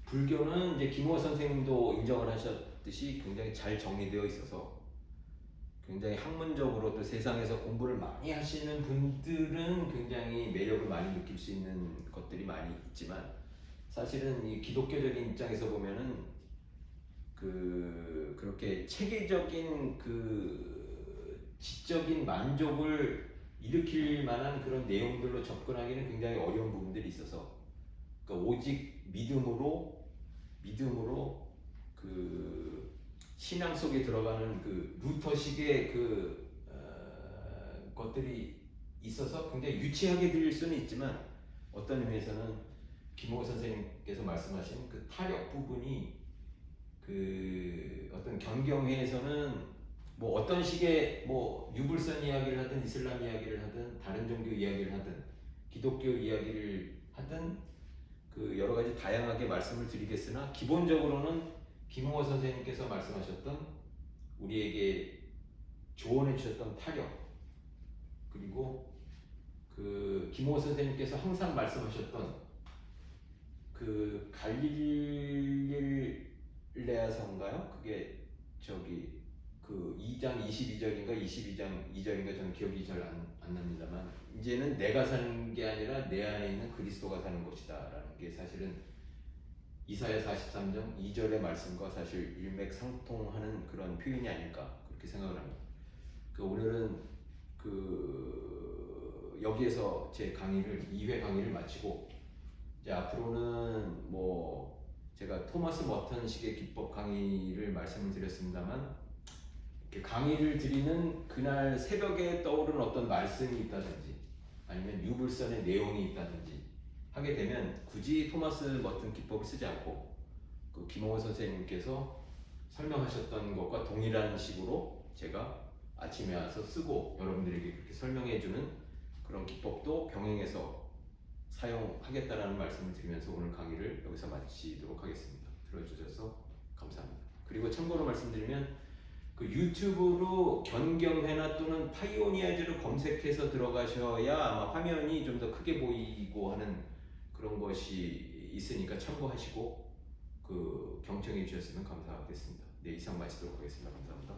불교는 이제 김호 선생님도 인정을 하셨듯이 굉장히 잘 정리되어 있어서, 굉장히 학문적으로 또 세상에서 공부를 많이 하시는 분들은 굉장히 매력을 많이 느낄 수 있는 것들이 많이 있지만, 사실은 이 기독교적인 입장에서 보면은 그렇게 체계적인 그 지적인 만족을 일으킬 만한 그런 내용들로 접근하기는 굉장히 어려운 부분들이 있어서, 그러니까 오직 믿음으로 그 신앙 속에 들어가는 그 루터식의 것들이 있어서 굉장히 유치하게 들릴 수는 있지만, 어떤 의미에서는 김호 선생님께서 말씀하신 그 타력 부분이 그 어떤 경경회에서는 뭐 어떤 식의 뭐 유불선 이야기를 하든 이슬람 이야기를 하든 다른 종교 이야기를 하든 기독교 이야기를 하든 그 여러 가지 다양하게 말씀을 드리겠으나, 기본적으로는 김홍호 선생님께서 말씀하셨던 우리에게 조언해 주셨던 타력, 그리고 그 김홍호 선생님께서 항상 말씀하셨던 그 갈릴레아서인가요? 그게 저기 그 2장 22절인가 22장 2절인가 저는 기억이 잘 안 납니다만, 이제는 내가 사는 게 아니라 내 안에 있는 그리스도가 사는 것이다 라는 게 사실은 이사야 43장 2절의 말씀과 사실 일맥상통하는 그런 표현이 아닐까 그렇게 생각을 합니다. 그 오늘은 그 여기에서 제 강의를 2회 강의를 마치고, 이제 앞으로는 뭐 제가 토마스 머턴식의 기법 강의를 말씀을 드렸습니다만, 강의를 드리는 그날 새벽에 떠오른 어떤 말씀이 있다든지 아니면 유불선의 내용이 있다든지 하게 되면 굳이 토마스 머튼 기법을 쓰지 않고 그 김홍호 선생님께서 설명하셨던 것과 동일한 식으로 제가 아침에 와서 쓰고 여러분들에게 그렇게 설명해주는 그런 기법도 병행해서 사용하겠다라는 말씀을 드리면서 오늘 강의를 여기서 마치도록 하겠습니다. 들어주셔서 감사합니다. 그리고 참고로 말씀드리면, 그 유튜브로 견경회나 또는 파이오니아즈를 검색해서 들어가셔야 아마 화면이 좀 더 크게 보이고 하는 그런 것이 있으니까 참고하시고 그 경청해 주셨으면 감사하겠습니다. 네, 이상 마치도록 하겠습니다. 감사합니다.